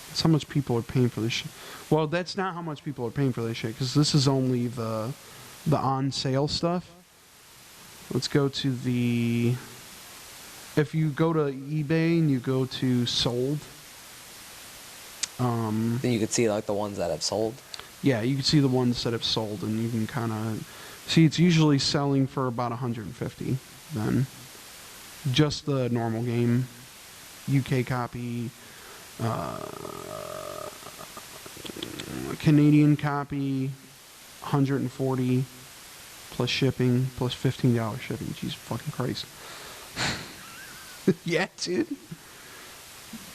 That's how much people are paying for this shit. Well, that's not how much people are paying for this shit, because this is only the on sale stuff. Let's go to the... If you go to eBay and you go to sold... Then you could see, like, the ones that have sold. Yeah, you can see the ones that have sold, and you can kind of... See, it's usually selling for about $150 then. Just the normal game. UK copy. Canadian copy. $140 plus shipping, plus $15 shipping. Jesus fucking Christ. Yeah, dude.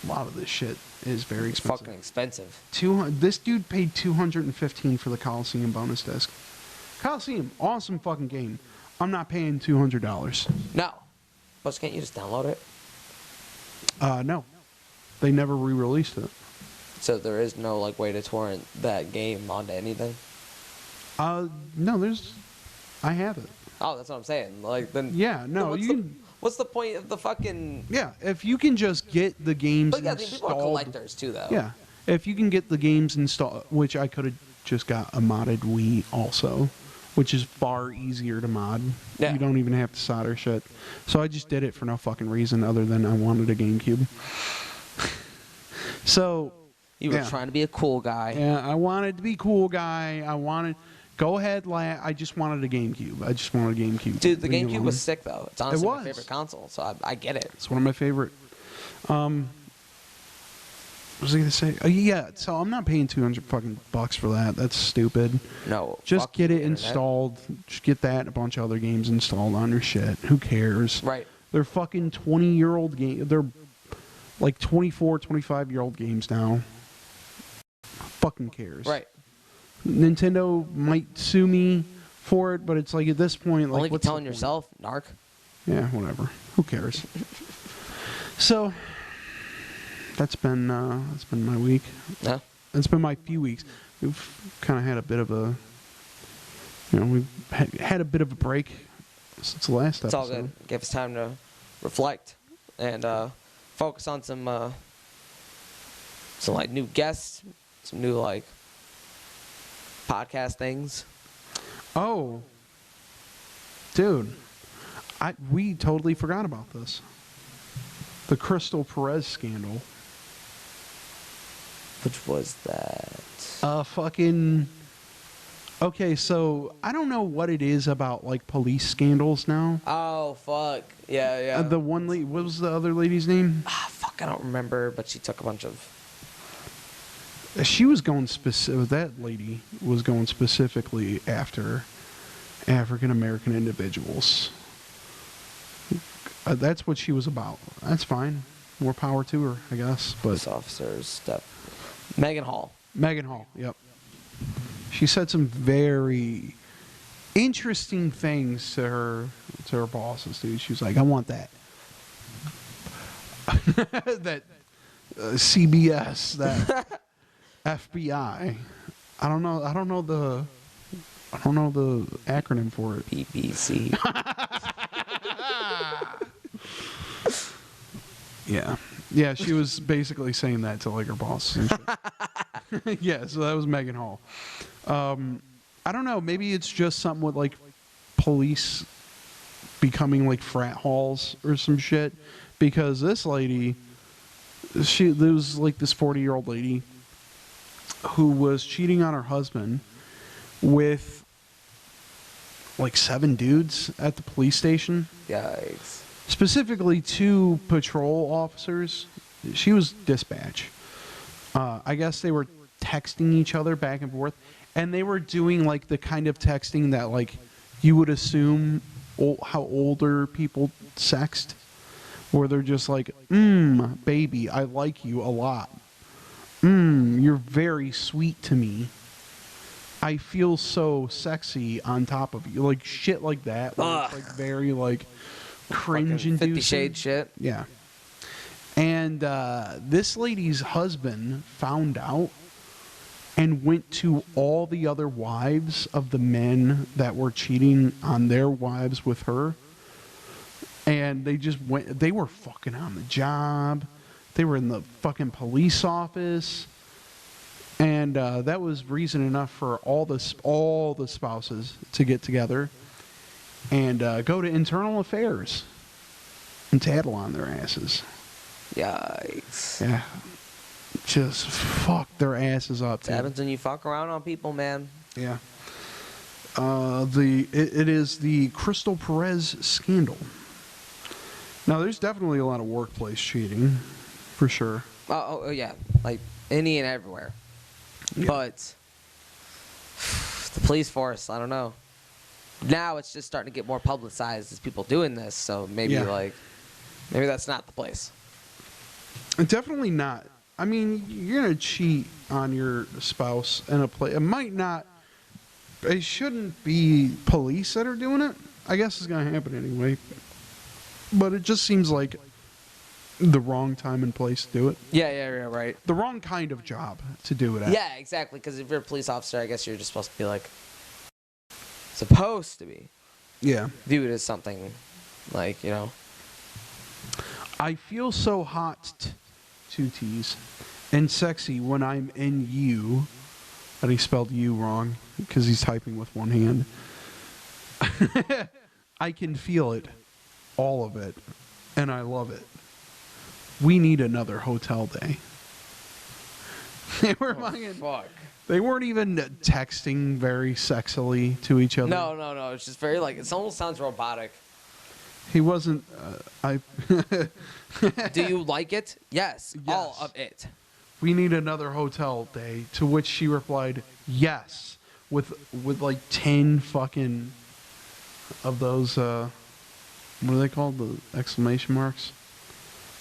A lot of this shit is very It's expensive. fucking expensive. This dude paid $215 for the Coliseum bonus disc. Coliseum, awesome fucking game. I'm not paying $200. No. But can't you just download it? No. They never re-released it. So there is no, like, way to torrent that game onto anything? No, there's... I have it. Oh, that's what I'm saying. Like, then... Yeah, no, what's you the, can... what's the point of the fucking... Yeah, if you can just get the games But yeah, people are installed... collectors, too, though. Yeah. If you can get the games installed, which I could have just got a modded Wii also, which is far easier to mod. Yeah. You don't even have to solder shit. So I just did it for no fucking reason other than I wanted a GameCube. So... You were yeah. trying to be a cool guy. Yeah, I wanted to be cool guy. I wanted... Go ahead, I just wanted a GameCube. I just wanted a GameCube. Dude, the Leave me GameCube alone. was sick, though. It's honestly my was. favorite console, so I get it. It's one of my favorite. What was I gonna say? Yeah, so I'm not paying $200 for that. That's stupid. No. Just fuck get the it internet. installed. Just get that and a bunch of other games installed on your shit. Who cares? Right. They're fucking 20-year-old games. They're like 24, 25-year-old games now. Fucking cares. Right. Nintendo might sue me for it, but it's like at this point, like, Only if you're what's the telling point? yourself, narc. Yeah, whatever. Who cares? So that's been my week. No? It's been my few weeks. We've kind of had a bit of a, we've had a bit of a break since the last It's episode. all good. Give us time to reflect and focus on some like new guests, some new like podcast things. Oh, dude, we totally forgot about this. The Crystal Perez scandal. Which was that? Fucking. Okay, so I don't know what it is about like police scandals now. Oh fuck. Yeah, yeah. The one lady, what was the other lady's name? Fuck, I don't remember, but she took a bunch of. She was going that lady was going specifically after African American individuals. That's what she was about. That's fine. More power to her, I guess. But Police officers stuff. Megan Hall. Megan Hall, yep. She said some very interesting things to her bosses, dude. She was like, "I want that." That CBS, that FBI. I don't know the acronym for it. BBC. Yeah, she was basically saying that to like her boss. And shit. Yeah, so that was Megan Hall. I don't know, maybe it's just something with like police becoming like frat halls or some shit, because this lady, there was like this 40-year-old lady who was cheating on her husband with like 7 dudes at the police station. Yikes. Specifically 2 patrol officers. She was dispatch. I guess they were texting each other back and forth, and they were doing like the kind of texting that like you would assume how older people sext, where they're just like, baby, I like you a lot. You're very sweet to me. I feel so sexy on top of you, like shit like that. Where it's like very like cringe-inducing. 50 Shades shit. Yeah. And this lady's husband found out and went to all the other wives of the men that were cheating on their wives with her. And they just went, they were fucking on the job. They were in the fucking police office. And that was reason enough for all the spouses to get together and go to internal affairs and tattle on their asses. Yikes. Yeah. Just fuck their asses up. It happens when you fuck around on people, man. Yeah. It is the Crystal Perez scandal. Now, there's definitely a lot of workplace cheating, for sure. Oh yeah, like any and everywhere. Yeah. But the police force, I don't know. Now it's just starting to get more publicized as people doing this, so maybe maybe that's not the place. Definitely not. I mean, you're gonna cheat on your spouse in a place. It might not. It shouldn't be police that are doing it. I guess it's gonna happen anyway. But it just seems like the wrong time and place to do it. Yeah, right. The wrong kind of job to do it at. Yeah, exactly. Because if you're a police officer, I guess you're just supposed to be like supposed to be. Yeah. Viewed as something like, you know. I feel so hot, two T's, and sexy when I'm in you. And he spelled you wrong because he's typing with one hand. I can feel it, all of it, and I love it. We need another hotel day. They were Fuck. They weren't even texting very sexily to each other. No. It's just very like, it almost sounds robotic. He wasn't. Do you like it? Yes. All of it. We need another hotel day. To which she replied, yes, with like 10 fucking of those. What are they called? The exclamation marks.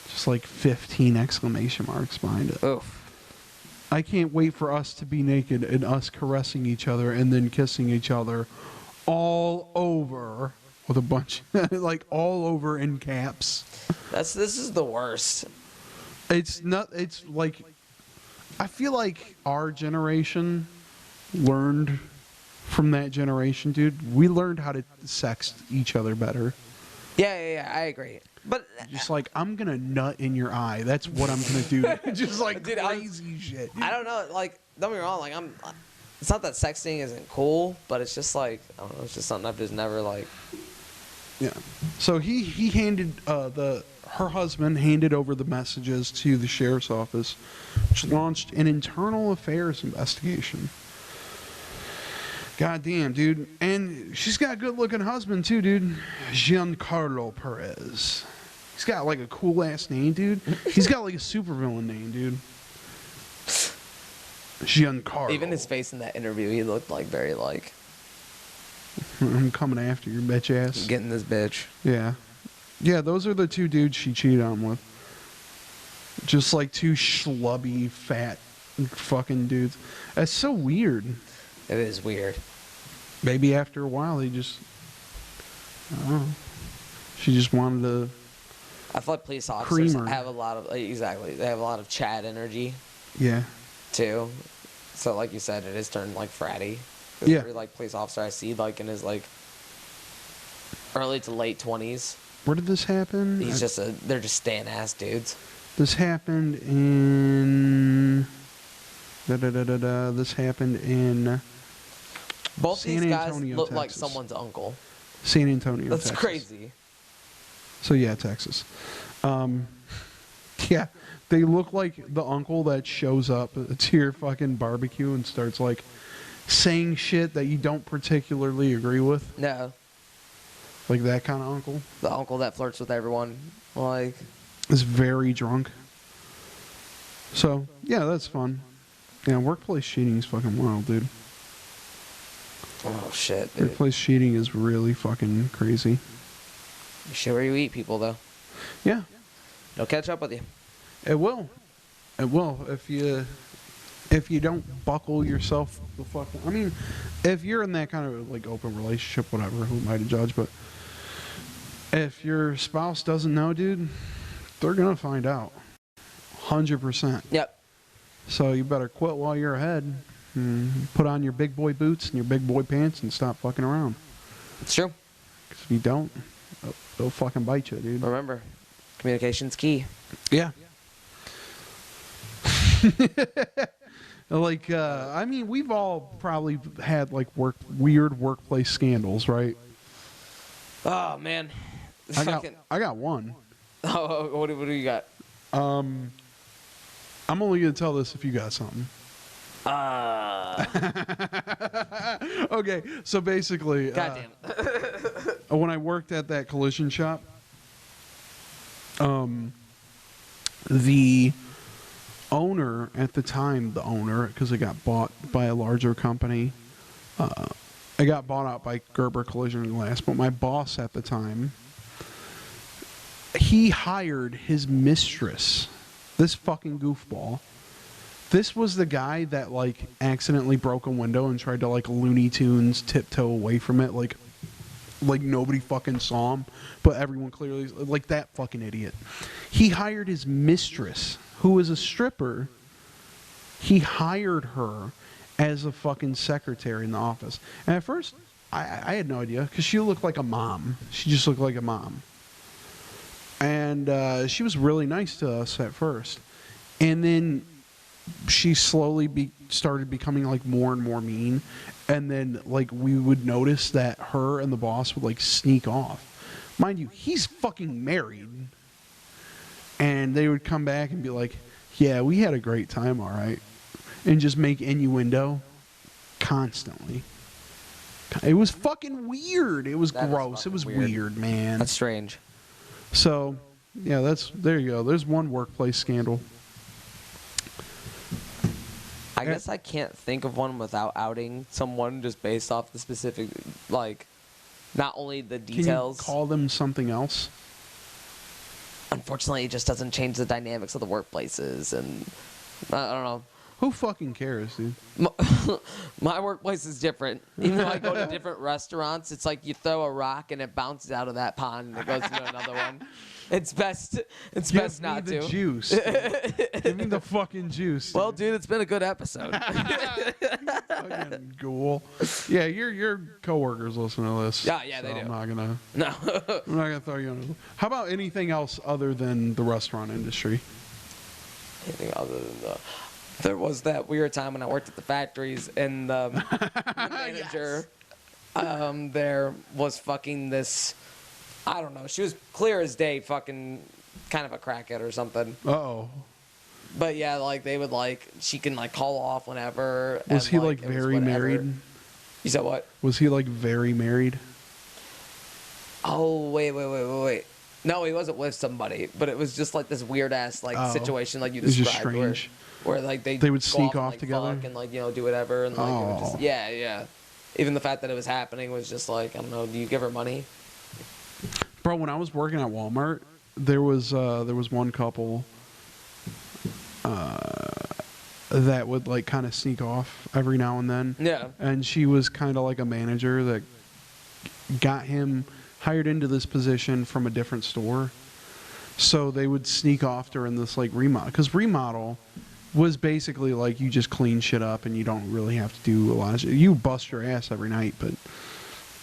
Just like 15 exclamation marks behind it. Oof. I can't wait for us to be naked and us caressing each other and then kissing each other all over with a bunch, like all over in caps. This is the worst. It's like, I feel like our generation learned from that generation, dude. We learned how to sext each other better. Yeah, I agree. But just like, I'm gonna nut in your eye. That's what I'm gonna do. Just like dude, crazy shit. Dude. I don't know. Like, don't get me wrong. Like, it's not that sexting isn't cool, but it's just like, I don't know. It's just something I've just never like. Yeah. So he handed her husband handed over the messages to the sheriff's office, which launched an internal affairs investigation. God damn, dude. And she's got a good-looking husband, too, dude. Giancarlo Perez. He's got, like, a cool-ass name, dude. He's got, like, a supervillain name, dude. Giancarlo. Even his face in that interview, he looked like very, like... I'm coming after your bitch ass. Getting this bitch. Yeah. Yeah, those are the two dudes she cheated on with. Just, like, two schlubby, fat fucking dudes. That's so weird. It is weird. Maybe after a while, they just... I don't know. She just wanted to... I feel like police officers Creamer. have a lot of... Exactly. They have a lot of Chad energy, Yeah. too. So, like you said, it is turned, like, fratty. Yeah. Every, like, police officer I see, like, in his, like, early to late 20s. Where did this happen? They're just staying-ass dudes. This happened in... This happened in... Both San these guys Antonio, look like Texas. someone's uncle. San Antonio, That's Texas. crazy. So, yeah, Texas. Yeah, they look like the uncle that shows up to your fucking barbecue and starts, like, saying shit that you don't particularly agree with. No. Like that kind of uncle. The uncle that flirts with everyone. Like... Is very drunk. So, yeah, that's fun. Yeah, workplace cheating is fucking wild, dude. Oh, shit, dude. Workplace cheating is really fucking crazy. You shit where you eat, people, though. Yeah. They'll catch up with you. It will. It will. If you if you don't buckle yourself the fuck, I mean, if you're in that kind of like open relationship, whatever, who am I to judge? But if your spouse doesn't know, dude, they're gonna find out, 100%. Yep. So you better quit while you're ahead. Put on your big boy boots and your big boy pants and stop fucking around. It's true. 'Cause if you don't, they'll fucking bite you, dude. Remember, communication's key. Yeah. Like, I mean, we've all probably had like weird workplace scandals, right? Oh man. I got one. Oh, what do you got? I'm only gonna tell this if you got something. Okay, so basically, goddamn. when I worked at that collision shop, the owner at the time, because it got bought by a larger company, it got bought out by Gerber Collision and Glass, but my boss at the time, he hired his mistress, this fucking goofball. This was the guy that like accidentally broke a window and tried to like Looney Tunes tiptoe away from it, like nobody fucking saw him, but everyone clearly, like that fucking idiot. He hired his mistress, who was a stripper. He hired her as a fucking secretary in the office. And at first, I had no idea, because she looked like a mom. She just looked like a mom. And she was really nice to us at first. And then she slowly started becoming like more and more mean. And then like we would notice that her and the boss would like sneak off. Mind you, he's fucking married. And they would come back and be like, yeah, we had a great time, all right. And just make innuendo constantly. It was fucking weird. It was gross. It was weird, man. That's strange. So, yeah, there you go. There's one workplace scandal. I guess I can't think of one without outing someone just based off the specific, like, not only the details. Can you call them something else? Unfortunately, it just doesn't change the dynamics of the workplaces, and I don't know. Who fucking cares, dude? My workplace is different. Even though I go to different restaurants, it's like you throw a rock and it bounces out of that pond and it goes into another one. It's best. It's best not to. Give me the juice. Give me the fucking juice. Well, dude, it's been a good episode. Fucking ghoul. Yeah, your coworkers listen to this. Yeah, so they do. I'm not gonna. No. I'm not gonna throw you under. How about anything else other than the restaurant industry? Anything other than the. There was that weird time when I worked at the factories, and the manager there was fucking this. I don't know. She was clear as day, fucking kind of a crackhead or something. Uh-oh. But yeah, like they would like she can like call off whenever. Was he like very married? You said what? Was he like very married? Oh wait. No, he wasn't with somebody, but it was just like this weird ass like situation like you described, where like they would sneak off off and, together fuck and like do whatever and like it would just, yeah. Even the fact that it was happening was just like I don't know. Do you give her money? Bro, when I was working at Walmart, there was one couple that would like kind of sneak off every now and then. Yeah. And she was kind of like a manager that got him hired into this position from a different store. So they would sneak off during this like remodel, because remodel was basically like you just clean shit up and you don't really have to do a lot of shit. You bust your ass every night, but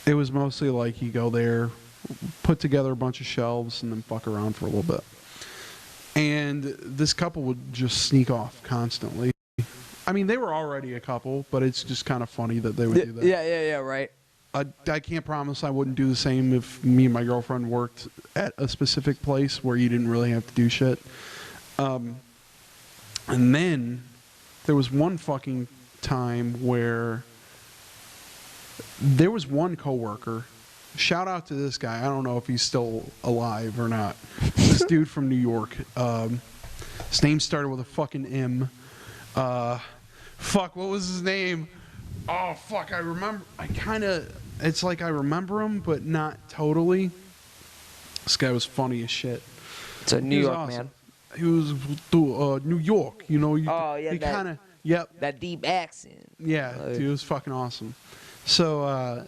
it was mostly like you go there, put together a bunch of shelves, and then fuck around for a little bit. And this couple would just sneak off constantly. I mean, they were already a couple, but it's just kind of funny that they would do that. Yeah, right. I can't promise I wouldn't do the same if me and my girlfriend worked at a specific place where you didn't really have to do shit. And then there was one fucking time where there was one coworker. Shout out to this guy. I don't know if he's still alive or not. This dude from New York. His name started with a fucking M. Fuck, what was his name? Oh, fuck, I remember. It's like I remember him, but not totally. This guy was funny as shit. It's a New York awesome. man. He was New York, you know. Oh, yeah, You Yep. That deep accent. Yeah, dude, it was fucking awesome. So,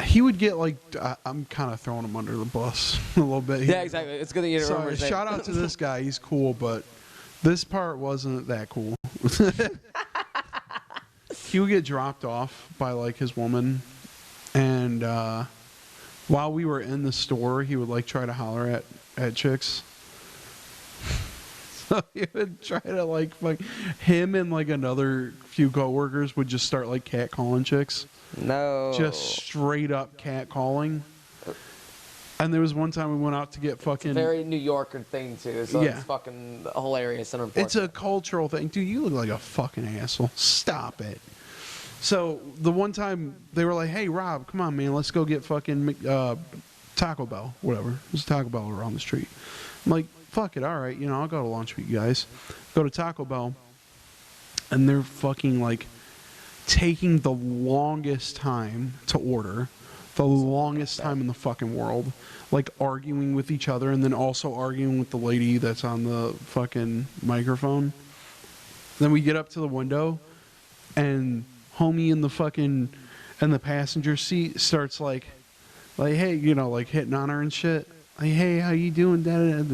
he would get like, I'm kind of throwing him under the bus a little bit here. Yeah, exactly. It's good that you remember. Sorry, shout out to this guy. He's cool, but this part wasn't that cool. He would get dropped off by like his woman, and while we were in the store, he would like try to holler at chicks. So he would try to like him and like another few coworkers would just start like catcalling chicks. No. Just straight up catcalling. And there was one time we went out to get fucking... It's a very New Yorker thing, too. So Yeah. it's fucking hilarious and important. It's a cultural thing. Dude, you look like a fucking asshole. Stop it. So the one time they were like, hey, Rob, come on, man. Let's go get fucking Taco Bell. Whatever. There's a Taco Bell around the street. I'm like, fuck it. All right. You know, I'll go to lunch with you guys. Go to Taco Bell. And they're fucking like taking the longest time to order. The longest time in the fucking world. Like arguing with each other and then also arguing with the lady that's on the fucking microphone. Then we get up to the window and homie in the fucking passenger seat starts like hey, you know, like hitting on her and shit. Like, hey, how you doing?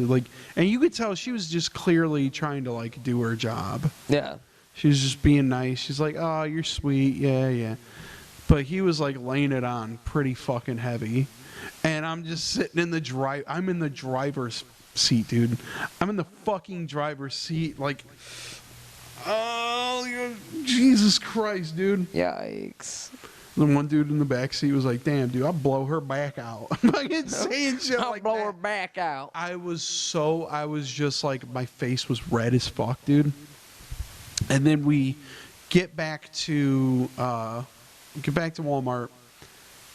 Like, and you could tell she was just clearly trying to like do her job. Yeah. She was just being nice. She's like, oh, you're sweet. Yeah. But he was like laying it on pretty fucking heavy. And I'm just sitting in the I'm in the driver's seat, dude. I'm in the fucking driver's seat. Like, oh, Jesus Christ, dude. Yikes. The one dude in the back seat was like, damn, dude, I'll blow her back out. Like, saying shit I'll like blow that. her back out. I was just like, my face was red as fuck, dude. And then we get back to Walmart.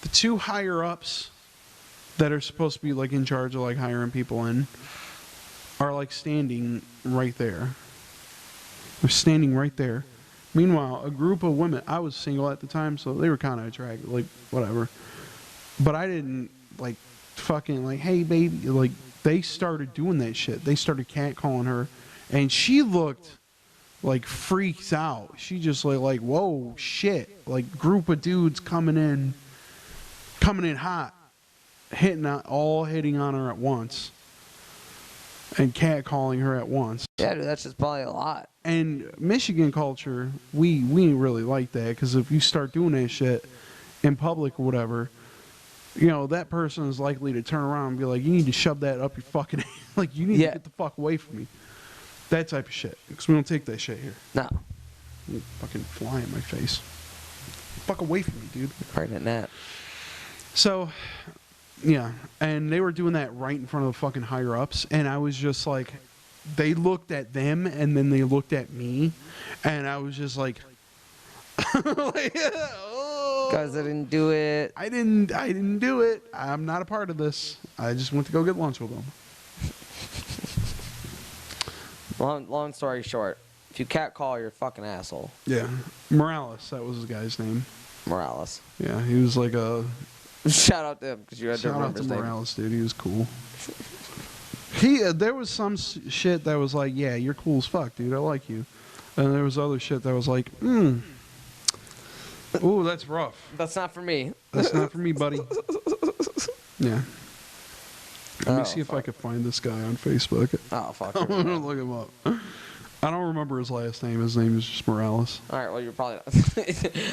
The two higher ups that are supposed to be like in charge of like hiring people in are like standing right there. They're standing right there. Meanwhile, a group of women, I was single at the time, so they were kind of attractive, like whatever. But I didn't like fucking like, hey baby, like they started doing that shit. They started catcalling her, and she looked like freaked out. She just like whoa shit, like group of dudes coming in hot, hitting on her at once, and catcalling her at once. Yeah, dude, that's just probably a lot. And Michigan culture, we ain't really like that, because if you start doing that shit in public or whatever, you know, that person is likely to turn around and be like, you need to shove that up your fucking like, you need to get the fuck away from me. That type of shit. Because we don't take that shit here. No. You fucking fly in my face. Fuck away from me, dude. Pregnant Nat. So, yeah. And they were doing that right in front of the fucking higher ups. And I was just like, they looked at them and then they looked at me. And I was just like, like, oh. Guys, I didn't do it. I didn't do it. I'm not a part of this. I just went to go get lunch with them. Long story short, if you catcall, you're a fucking asshole. Yeah. Morales, that was the guy's name. Morales. Yeah, he was like a... Shout out to him, because you had to Shout remember out to his name. Morales, dude. He was cool. There was some shit that was like, yeah, you're cool as fuck, dude. I like you. And there was other shit that was like, ooh, that's rough. That's not for me. That's not for me, buddy. Yeah. Let me see if I can find this guy on Facebook. Oh, fuck. I'm gonna look him up. I don't remember his last name. His name is just Morales. All right, well, you're probably not.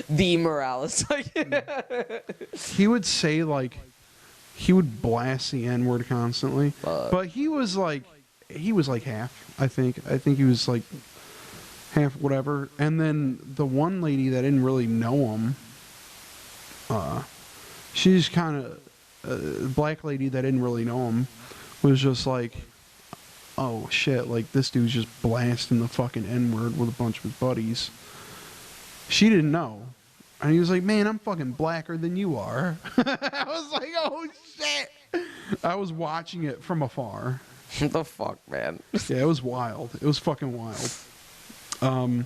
The Morales. He would say, like, he would blast the N-word constantly. But he was like half, I think. I think he was like half whatever. And then the one lady that didn't really know him, she's kind of, black lady that didn't really know him, was just like, oh shit, like this dude's just blasting the fucking N-word with a bunch of his buddies. She didn't know. And he was like, man, I'm fucking blacker than you are. I was like, oh shit. I was watching it from afar. What the fuck, man? Yeah, it was wild. It was fucking wild. Where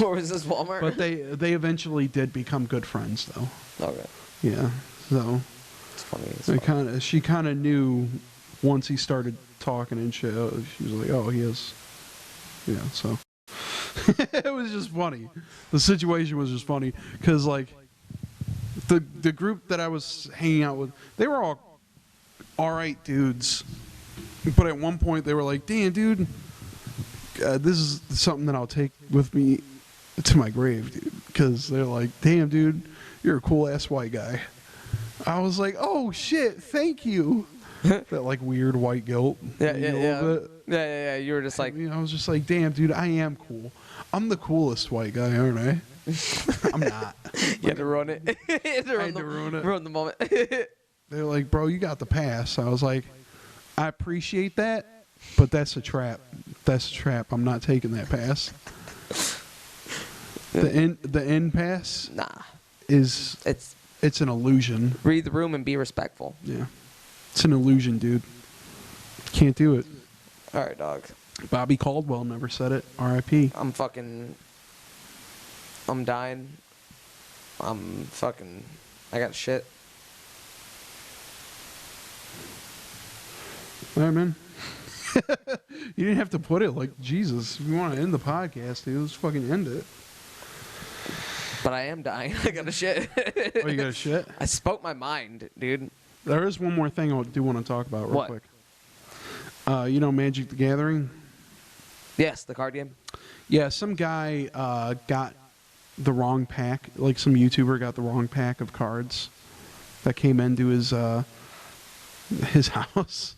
was this, Walmart? But they eventually did become good friends, though. Okay. Yeah, so It's funny. she kind of knew once he started talking and shit. She was like, oh, he is. Yeah, so. It was just funny. The situation was just funny because like the group that I was hanging out with, they were all right dudes, but at one point they were like, "Damn, dude, this is something that I'll take with me to my grave, dude." Because they're like, "Damn, dude, you're a cool ass white guy." I was like, "Oh shit, thank you." That like weird white guilt. Yeah. You were just like, I was just like, "Damn, dude, I am cool. I'm the coolest white guy, aren't I?" I'm not. you had to ruin it. I had to ruin it. Ruin the moment. They're like, "Bro, you got the pass." I was like, "I appreciate that, but that's a trap. That's a trap. I'm not taking that pass." The end pass. Nah. It's an illusion. Read the room and be respectful. Yeah. It's an illusion, dude. Can't do it. All right, dog. Bobby Caldwell never said it. R.I.P. I'm dying. I got shit. All right, man. You didn't have to put it like, Jesus, if you want to end the podcast, dude, let's fucking end it. But I am dying. I got a shit. Oh, you got a shit? I spoke my mind, dude. There is one more thing I do want to talk about real quick. You know Magic the Gathering? Yes, the card game. Yeah, some guy got the wrong pack. Like some YouTuber got the wrong pack of cards that came into his house.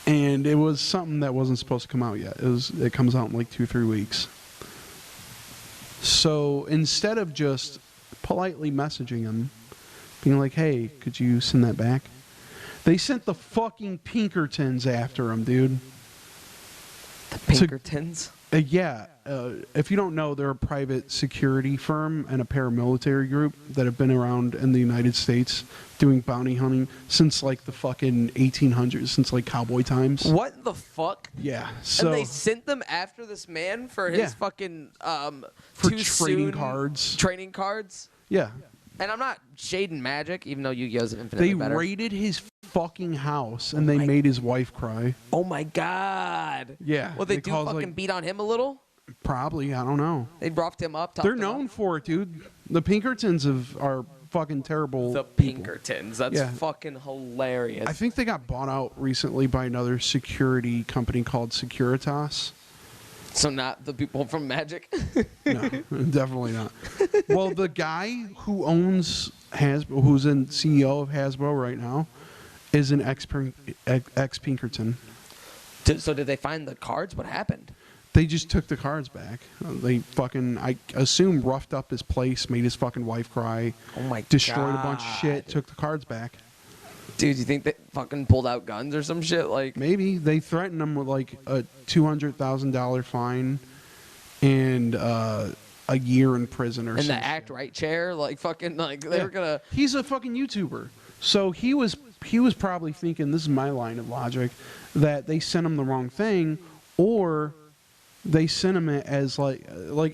And it was something that wasn't supposed to come out yet. It comes out in like 2-3 weeks. So instead of just politely messaging him, being like, "Hey, could you send that back?" They sent the fucking Pinkertons after him, dude. The Pinkertons? Yeah. If you don't know, they're a private security firm and a paramilitary group that have been around in the United States doing bounty hunting since like the fucking 1800s, since like cowboy times. What the fuck? Yeah. So and they sent them after this man for his fucking for trading cards. Trading cards? Yeah. And I'm not shading Magic, even though Yu-Gi-Oh's infinitely better. They raided his fucking house and they made his wife cry. Oh my god. Yeah. Well, they do fucking like, beat on him a little? Probably. I don't know. They roughed him up. They're known for it, dude. The Pinkertons are fucking terrible. The Pinkertons. That's fucking hilarious. I think they got bought out recently by another security company called Securitas. So not the people from Magic? No, definitely not. Well, the guy who owns Hasbro, who's in CEO of Hasbro right now, is an ex-Pinkerton. So did they find the cards? What happened? They just took the cards back. They fucking, I assume, roughed up his place, made his fucking wife cry. Oh my god. Destroyed a bunch of shit, took the cards back. Dude, you think they fucking pulled out guns or some shit? Like maybe they threatened him with like a $200,000 fine and a year in prison or something. In the act right chair, like fucking like they were gonna. He's a fucking YouTuber, so he was probably thinking, this is my line of logic, that they sent him the wrong thing, or they sent him it as like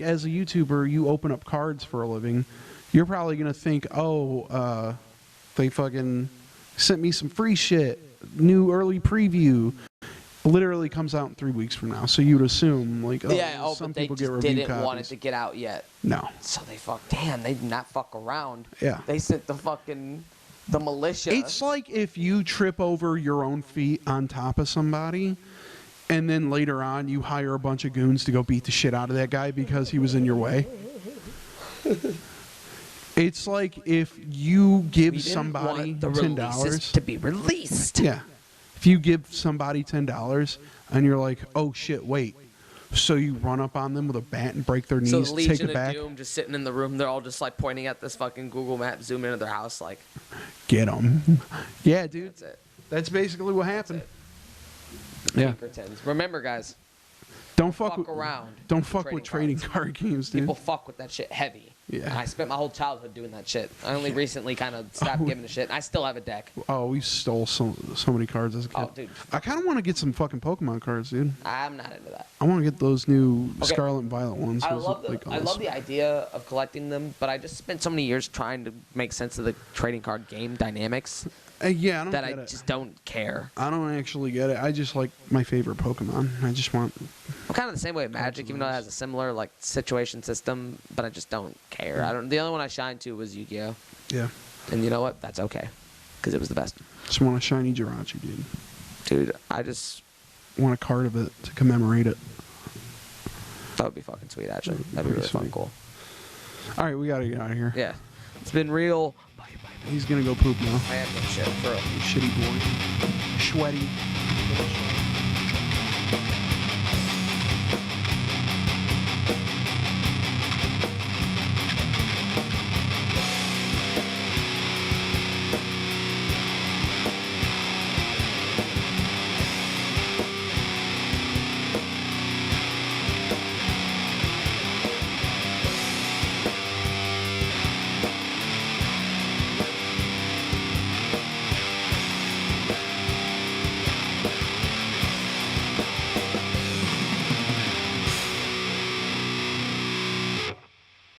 as a YouTuber, you open up cards for a living. You're probably gonna think, oh, they fucking sent me some free shit, new early preview. Literally comes out in 3 weeks from now, so you would assume like, some but people they get just review didn't copies. want it to get out yet. No. So they did not fuck around. Yeah. They sent the militia. It's like if you trip over your own feet on top of somebody, and then later on you hire a bunch of goons to go beat the shit out of that guy because he was in your way. It's like if you give somebody $10 to be released. Yeah. If you give somebody $10 and you're like, "Oh shit, wait." So you run up on them with a bat and break their knees, so the Legion take it back. of Doom just sitting in the room, they're all just like pointing at this fucking Google map, zoom into their house like, get them. Yeah, dude. That's it. That's basically what happened. Yeah. Pretends. Remember, guys. Don't fuck around. Don't fuck with trading card games, dude. People fuck with that shit heavy. Yeah. And I spent my whole childhood doing that shit. I only recently kind of stopped giving a shit. I still have a deck. Oh, we stole so many cards as a kid. Oh, dude. I kind of want to get some fucking Pokemon cards, dude. I'm not into that. I want to get those new Scarlet and Violet ones. I love the idea of collecting them, but I just spent so many years trying to make sense of the trading card game dynamics. Yeah, I just don't care. I don't actually get it. I just like my favorite Pokemon. I just want kind of the same way with Magic, even though it has a similar like situation system, but I just don't care. I don't. The only one I shined to was Yu-Gi-Oh. Yeah. And you know what? That's okay, because it was the best. Just want a shiny Jirachi, dude. Dude, I just want a card of it to commemorate it. That would be fucking sweet, actually. That'd be really fucking cool. All right, we gotta get out of here. Yeah, it's been real. He's gonna go poop now. I am gonna shit for real. Shitty boy. Sweaty.